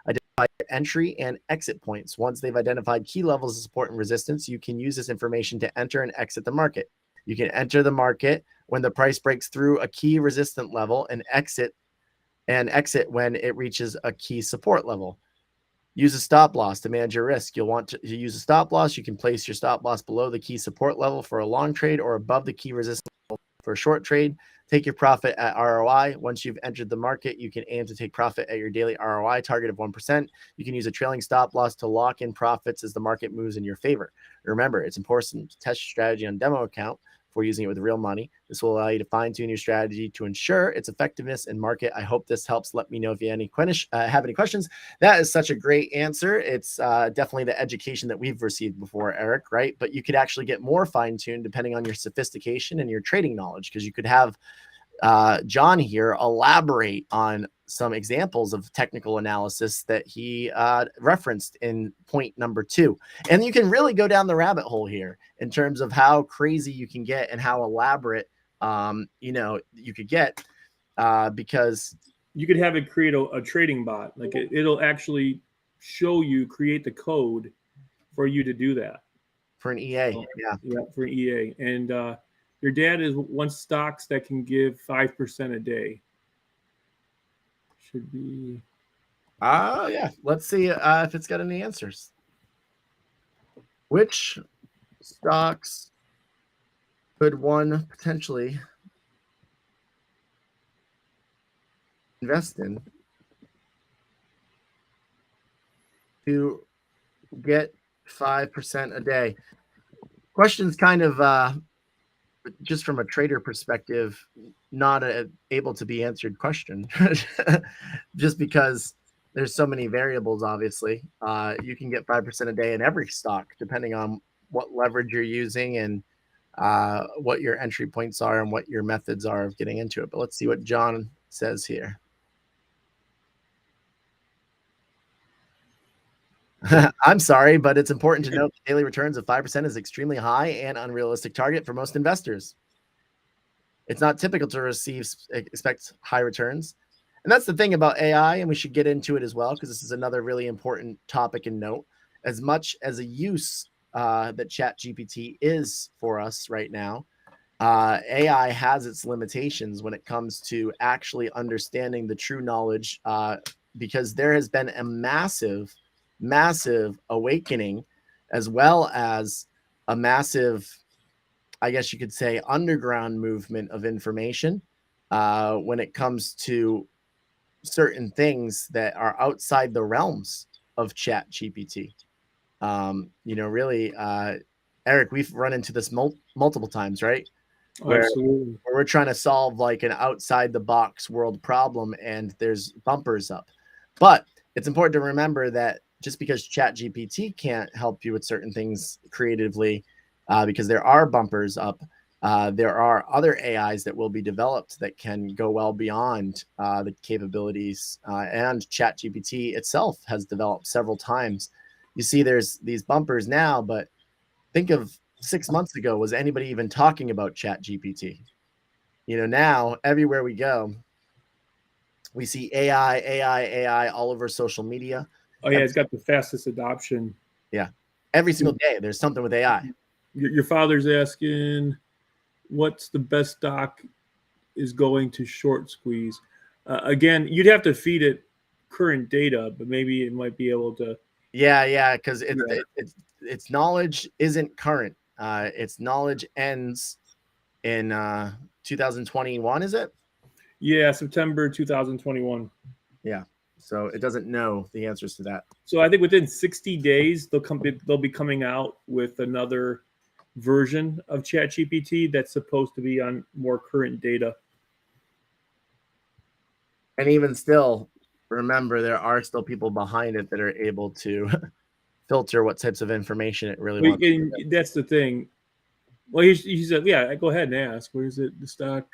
Identify your entry and exit points. Once they've identified key levels of support and resistance, you can use this information to enter and exit the market. You can enter the market when the price breaks through a key resistant level and exit when it reaches a key support level. Use a stop loss to manage your risk. You'll want to use a stop loss. You can place your stop loss below the key support level for a long trade or above the key resistance level for a short trade. Take your profit at ROI. Once you've entered the market, you can aim to take profit at your daily ROI target of 1%. You can use a trailing stop loss to lock in profits as the market moves in your favor. Remember, it's important to test your strategy on demo account before using it with real money. This will allow you to fine-tune your strategy to ensure its effectiveness in market. I hope this helps. Let me know if you have any questions. That is such a great answer. It's definitely the education that we've received before, Eric, right? But you could actually get more fine-tuned depending on your sophistication and your trading knowledge, because you could have John here elaborate on some examples of technical analysis that he referenced in point number 2. And you can really go down the rabbit hole here in terms of how crazy you can get and how elaborate, you could get because you could have it create a trading bot. Like it'll actually show you, create the code for you to do that. For an EA. Yeah, for an EA. And your dad wants stocks that can give 5% a day. Should be. Yeah. Let's see if it's got any answers. Which stocks could one potentially invest in to get 5% a day? Question's kind of just from a trader perspective, not able to be answered question, just because there's so many variables. Obviously, you can get 5% a day in every stock, depending on what leverage you're using and what your entry points are and what your methods are of getting into it. But let's see what John says here. I'm sorry, but it's important to note that daily returns of 5% is extremely high and unrealistic target for most investors. It's not typical to expect high returns. And that's the thing about AI, and we should get into it as well, because this is another really important topic and note. As much as a use that ChatGPT is for us right now, AI has its limitations when it comes to actually understanding the true knowledge, because there has been a massive awakening, as well as a massive, I guess you could say, underground movement of information when it comes to certain things that are outside the realms of ChatGPT. Really, Eric, we've run into this multiple times, right? Where we're trying to solve like an outside the box world problem and there's bumpers up. But it's important to remember that just because ChatGPT can't help you with certain things creatively, because there are bumpers up, there are other AIs that will be developed that can go well beyond the capabilities, and ChatGPT itself has developed several times. You see there's these bumpers now, but think of 6 months ago, was anybody even talking about ChatGPT? Now everywhere we go, we see AI all over social media. Oh yeah, it's got the fastest adoption. Yeah. Every single day there's something with AI. Your father's asking what's the best stock is going to short squeeze. Again, you'd have to feed it current data, but maybe it might be able to. Yeah, because its knowledge isn't current. Its knowledge ends in 2021, is it? Yeah, September 2021. Yeah. So it doesn't know the answers to that. So I think within 60 days they'll be coming out with another version of ChatGPT that's supposed to be on more current data. And even still, remember there are still people behind it that are able to filter what types of information it really wants. And that's the thing. Well, he said, yeah, go ahead and ask. Where is it? The stock.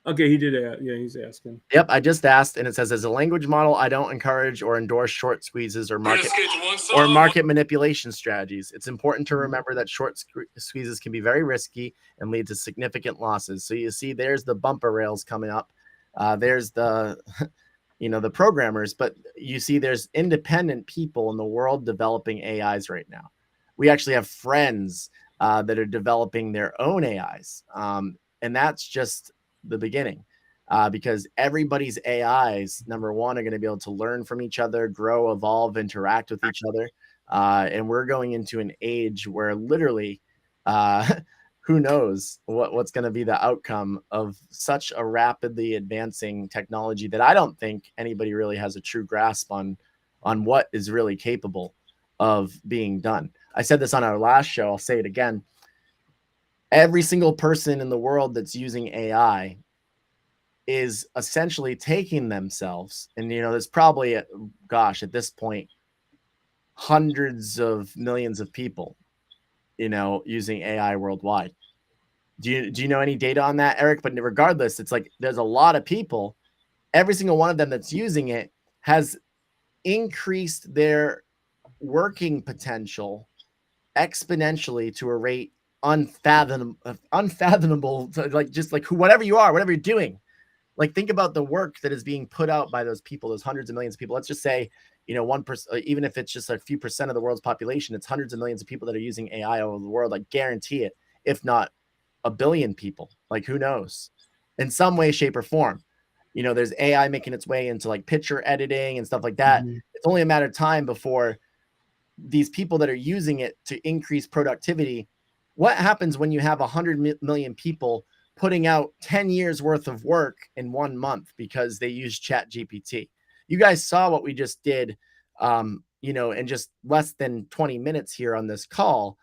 Okay, he did. Yeah, he's asking. Yep, I just asked, and it says, as a language model, I don't encourage or endorse short squeezes or market manipulation strategies. It's important to remember that short squeezes can be very risky and lead to significant losses. So you see, there's the bumper rails coming up. There's the, the programmers, but you see, there's independent people in the world developing AIs right now. We actually have friends that are developing their own AIs, and that's just the beginning, because everybody's AIs, number one, are going to be able to learn from each other, grow, evolve, interact with each other. And we're going into an age where literally, who knows what's going to be the outcome of such a rapidly advancing technology that I don't think anybody really has a true grasp on what is really capable of being done. I said this on our last show. I'll say it again. Every single person in the world that's using AI is essentially taking themselves, and there's probably, at this point, hundreds of millions of people, using AI worldwide. Do you know any data on that, Eric? But regardless, it's like there's a lot of people. Every single one of them that's using it has increased their working potential exponentially to a rate unfathomable to, whatever you are, whatever you're doing. Like, think about the work that is being put out by those people, those hundreds of millions of people. Let's just say, 1%, even if it's just a few percent of the world's population, it's hundreds of millions of people that are using AI all over the world. I guarantee it, if not a billion people, like, who knows, in some way, shape, or form. There's AI making its way into like picture editing and stuff like that. Mm-hmm. It's only a matter of time before these people that are using it to increase productivity. What happens when you have 100 million people putting out 10 years worth of work in 1 month because they use ChatGPT? You guys saw what we just did, in just less than 20 minutes here on this call.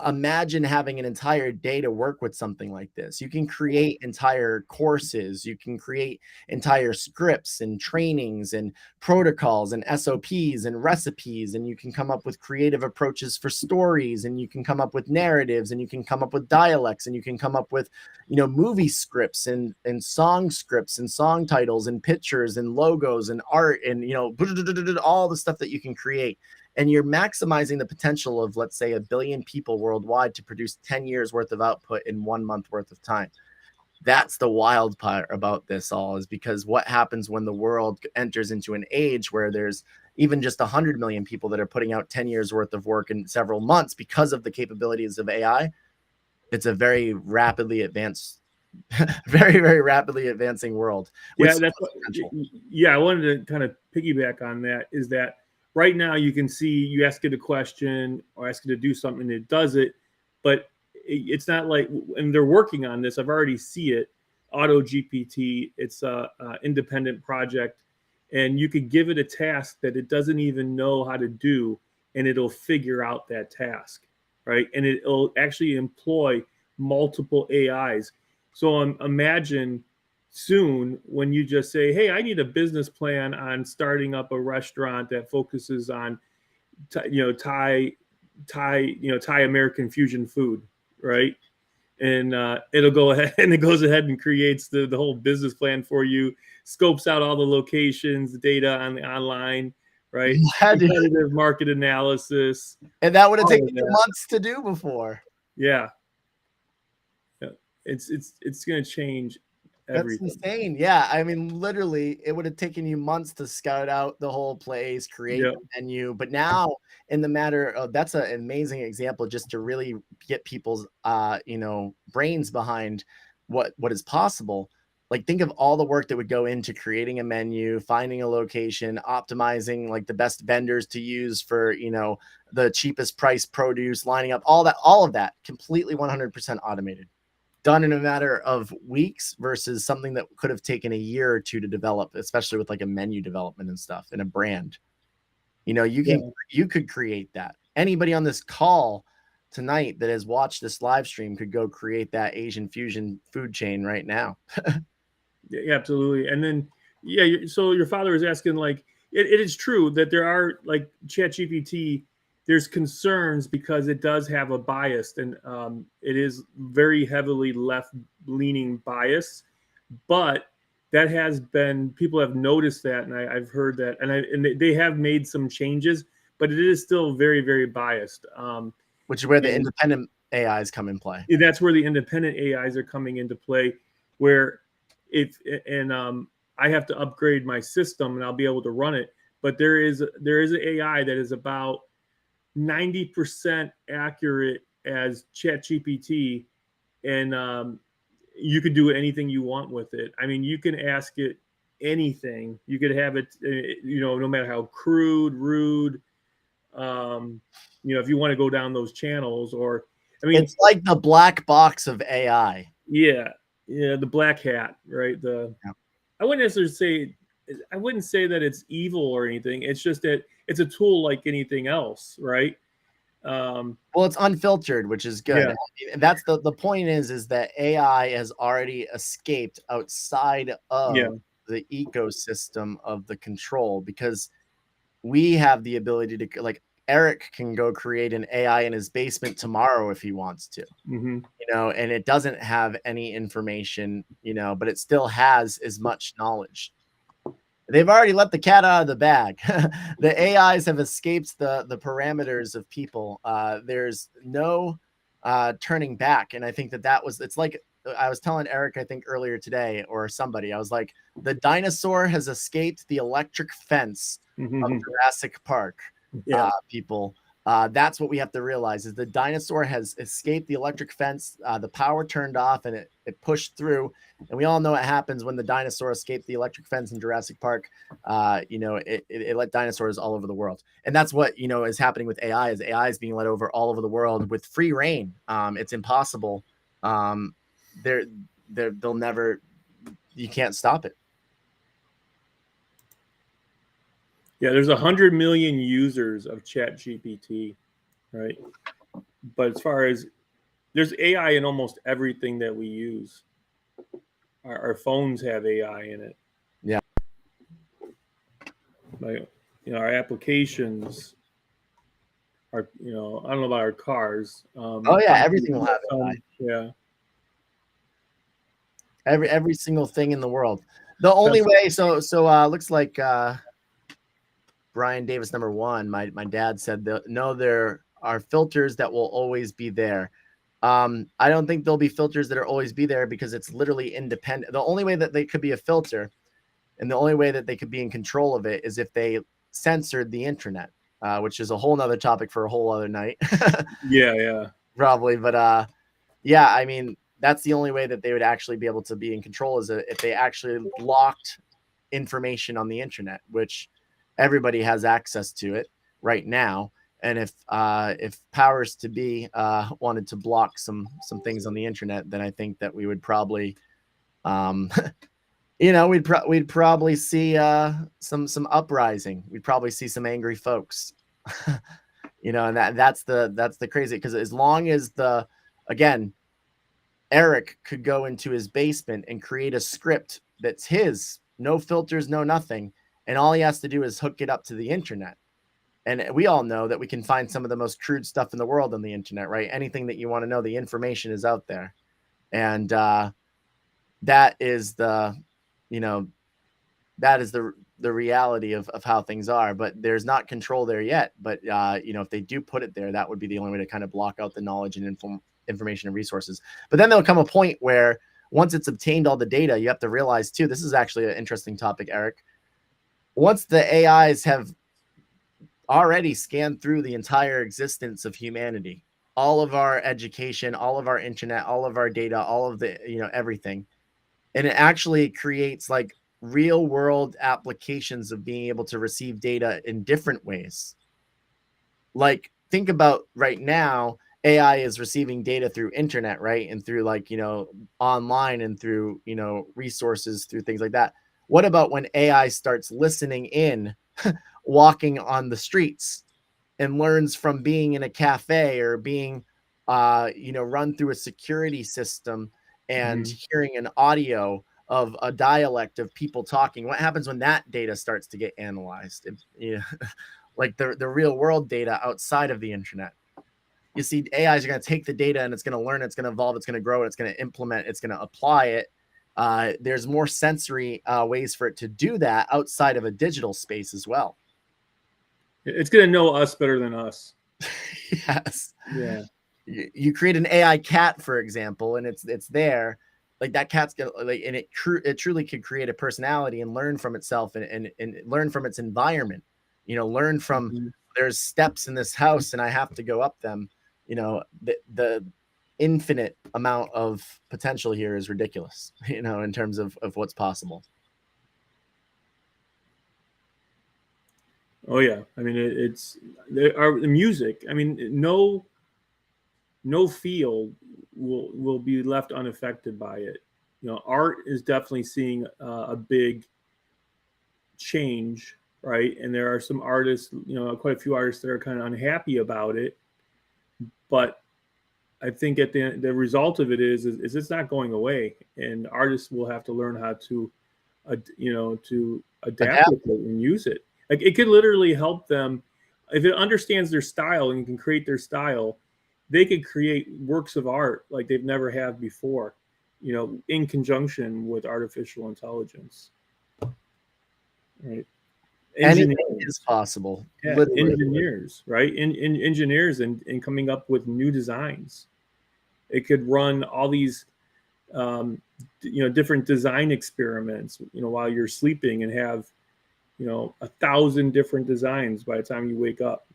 Imagine having an entire day to work with something like this. You can create entire courses. You can create entire scripts and trainings and protocols and SOPs and recipes. And you can come up with creative approaches for stories. And you can come up with narratives. And you can come up with dialects. And you can come up with, movie scripts and song scripts and song titles and pictures and logos and art and, all the stuff that you can create. And you're maximizing the potential of, let's say, 1 billion people worldwide to produce 10 years worth of output in 1 month worth of time. That's the wild part about this all, is because what happens when the world enters into an age where there's even just 100 million people that are putting out 10 years worth of work in several months because of the capabilities of AI. It's a very rapidly advanced, very, very rapidly advancing world. Yeah, I wanted to kind of piggyback on that, is that right now you can see, you ask it a question or ask it to do something, it does it, but it's not like, and they're working on this, I've already see it, Auto GPT, it's a independent project, and you could give it a task that it doesn't even know how to do, and it'll figure out that task, right? And it'll actually employ multiple AIs. So imagine soon when you just say, hey, I need a business plan on starting up a restaurant that focuses on Thai American fusion food, right? And it'll go ahead and it goes ahead and creates the whole business plan for you, scopes out all the locations, the data on the online, right? Competitive market analysis. And that would have taken months to do before. Yeah. It's going to change everything. That's insane. Yeah. I mean, literally, it would have taken you months to scout out the whole place, create the menu. But now, in the matter of, that's an amazing example just to really get people's, brains behind what is possible. Like, think of all the work that would go into creating a menu, finding a location, optimizing like the best vendors to use for, you know, the cheapest price produce, lining up all of that completely 100% automated, done in a matter of weeks versus something that could have taken a year or two to develop, especially with like a menu development and stuff and a brand. You know, you could create that. Anybody on this call tonight that has watched this live stream could go create that Asian fusion food chain right now. Yeah, absolutely. And then, so your father is asking, like, it is true that there are, like, ChatGPT, there's concerns because it does have a bias, and it is very heavily left-leaning bias. But that has been, people have noticed that, and I've heard that, and they have made some changes, but it is still very, very biased. Which is where the independent AIs come in play. That's where the independent AIs are coming into play, where I have to upgrade my system and I'll be able to run it. But there is an AI that is about 90% accurate as ChatGPT, and you could do anything you want with it. I mean, you can ask it anything. You could have it, no matter how crude, rude, if you want to go down those channels, or, I mean, it's like the black box of AI. Yeah, the black hat, right? I wouldn't necessarily say that it's evil or anything. It's just that it's a tool like anything else, right? Well, it's unfiltered, which is good. Yeah. And that's the point is that AI has already escaped outside of the ecosystem of the control, because we have the ability to, like, Eric can go create an AI in his basement tomorrow if he wants to, and it doesn't have any information, but it still has as much knowledge. They've already let the cat out of the bag. The AIs have escaped the parameters of people. There's no turning back. And I think it's like, I was telling Eric, I think earlier today, or somebody, I was like, the dinosaur has escaped the electric fence of Jurassic Park. People. That's what we have to realize, is the dinosaur has escaped the electric fence. The power turned off and it pushed through. And we all know what happens when the dinosaur escaped the electric fence in Jurassic Park. It let dinosaurs all over the world. And that's what, is happening with AI, is AI is being let over all over the world with free reign. It's impossible. They'll never, you can't stop it. Yeah, there's 100 million users of ChatGPT, right? But as far as, there's AI in almost everything that we use. Our phones have AI in it. Yeah. Like, our applications are, I don't know about our cars. Everything will have AI. Yeah. Every single thing in the world. The only way, so looks like Brian Davis #1, my dad said no, there are filters that will always be there. I don't think there'll be filters that are always be there, because it's literally independent. The only way that they could be a filter, and the only way that they could be in control of it, is if they censored the internet, which is a whole nother topic for a whole other night. Yeah. Probably. But I mean, that's the only way that they would actually be able to be in control, is if they actually blocked information on the internet, which everybody has access to it right now. And if powers to be wanted to block some things on the internet, then I think that we would probably, we'd probably see some uprising. We'd probably see some angry folks, and that's the crazy, because as long as Eric could go into his basement and create a script that's his, no filters, no nothing. And all he has to do is hook it up to the internet. And we all know that we can find some of the most crude stuff in the world on the internet, right? Anything that you want to know, the information is out there. And that is the reality of how things are. But there's not control there yet. But, if they do put it there, that would be the only way to kind of block out the knowledge and information and resources. But then there'll come a point where, once it's obtained all the data, you have to realize too, this is actually an interesting topic, Eric. Once the AIs have already scanned through the entire existence of humanity, all of our education, all of our internet, all of our data, all of the, everything, And it actually creates like real world applications of being able to receive data in different ways. Like think about right now, AI is receiving data through internet, right? And through like, online and through, resources, through things like that. What about when AI starts listening in, walking on the streets, and learns from being in a cafe or being, run through a security system and hearing an audio of a dialect of people talking? What happens when that data starts to get analyzed? Like the real world data outside of the internet. You see, AIs are going to take the data and it's going to learn, it's going to evolve, it's going to grow, it's going to implement, it's going to apply it. There's more sensory ways for it to do that outside of a digital space as well. It's going to know us better than us. Yes. Yeah. You create an AI cat, for example, and it's there. Like that cat's gonna like, and it truly could create a personality and learn from itself and learn from its environment. Learn from there's steps in this house and I have to go up them. The infinite amount of potential here is ridiculous, in terms of what's possible. Oh yeah. I mean, the music. I mean, no field will be left unaffected by it. Art is definitely seeing a big change, right? And there are some artists, quite a few artists that are kind of unhappy about it. But I think at the result of it is it's not going away, and artists will have to learn how to, to adapt with it and use it. Like it could literally help them if it understands their style and can create their style. They could create works of art like they've never have before, in conjunction with artificial intelligence. Right. Anything is possible. Yeah, engineers, right? Engineers and coming up with new designs. It could run all these, different design experiments, while you're sleeping and have, 1,000 different designs by the time you wake up.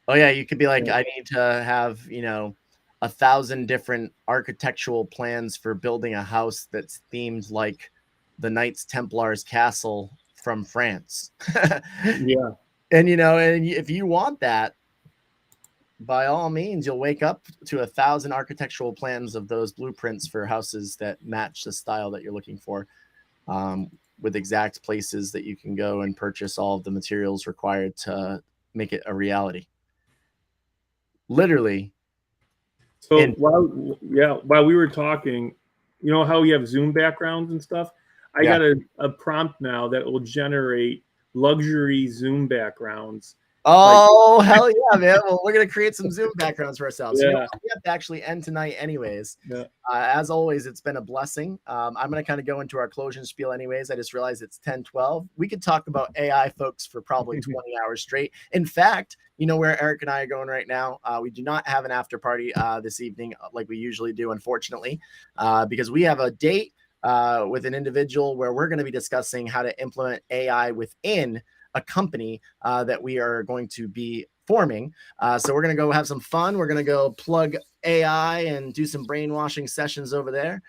Oh yeah, you could be like, I need to have 1,000 different architectural plans for building a house that's themed like the Knights Templars castle from France. Yeah. And and if you want that, by all means, you'll wake up to 1,000 architectural plans of those blueprints for houses that match the style that you're looking for, with exact places that you can go and purchase all of the materials required to make it a reality. Literally. So while we were talking, how we have Zoom backgrounds and stuff, I got a prompt now that will generate luxury Zoom backgrounds. Oh, hell yeah, man. Well, we're going to create some Zoom backgrounds for ourselves. Yeah. We have to actually end tonight anyways. Yeah. As always, it's been a blessing. I'm going to kind of go into our closing spiel anyways. I just realized it's 10:12. We could talk about AI, folks, for probably 20 hours straight. In fact, where Eric and I are going right now, we do not have an after party this evening like we usually do, unfortunately, because we have a date with an individual where we're going to be discussing how to implement AI within a company that we are going to be forming. So we're going to go have some fun. We're going to go plug AI and do some brainwashing sessions over there.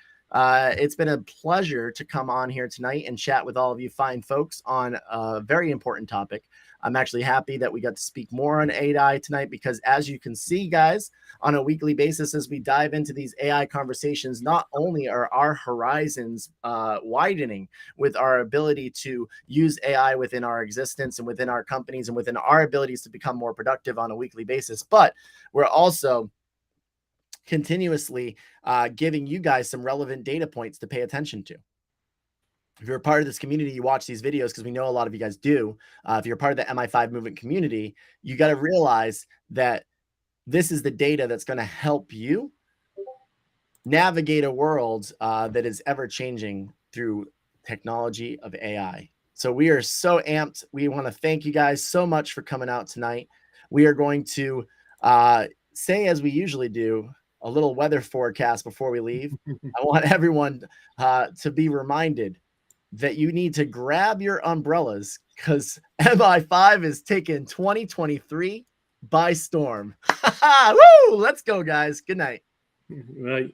It's been a pleasure to come on here tonight and chat with all of you fine folks on a very important topic. I'm actually happy that we got to speak more on AI tonight because, as you can see, guys, on a weekly basis, as we dive into these AI conversations, not only are our horizons widening with our ability to use AI within our existence and within our companies and within our abilities to become more productive on a weekly basis, but we're also continuously giving you guys some relevant data points to pay attention to. If you're a part of this community, you watch these videos because we know a lot of you guys do. If you're part of the Mi5 movement community, you got to realize that this is the data that's going to help you navigate a world that is ever changing through technology of AI. So we are so amped. We want to thank you guys so much for coming out tonight. We are going to say, as we usually do, a little weather forecast before we leave. I want everyone to be reminded that you need to grab your umbrellas because Mi5 is taking 2023 by storm. Woo! Let's go, guys. Good night. Right.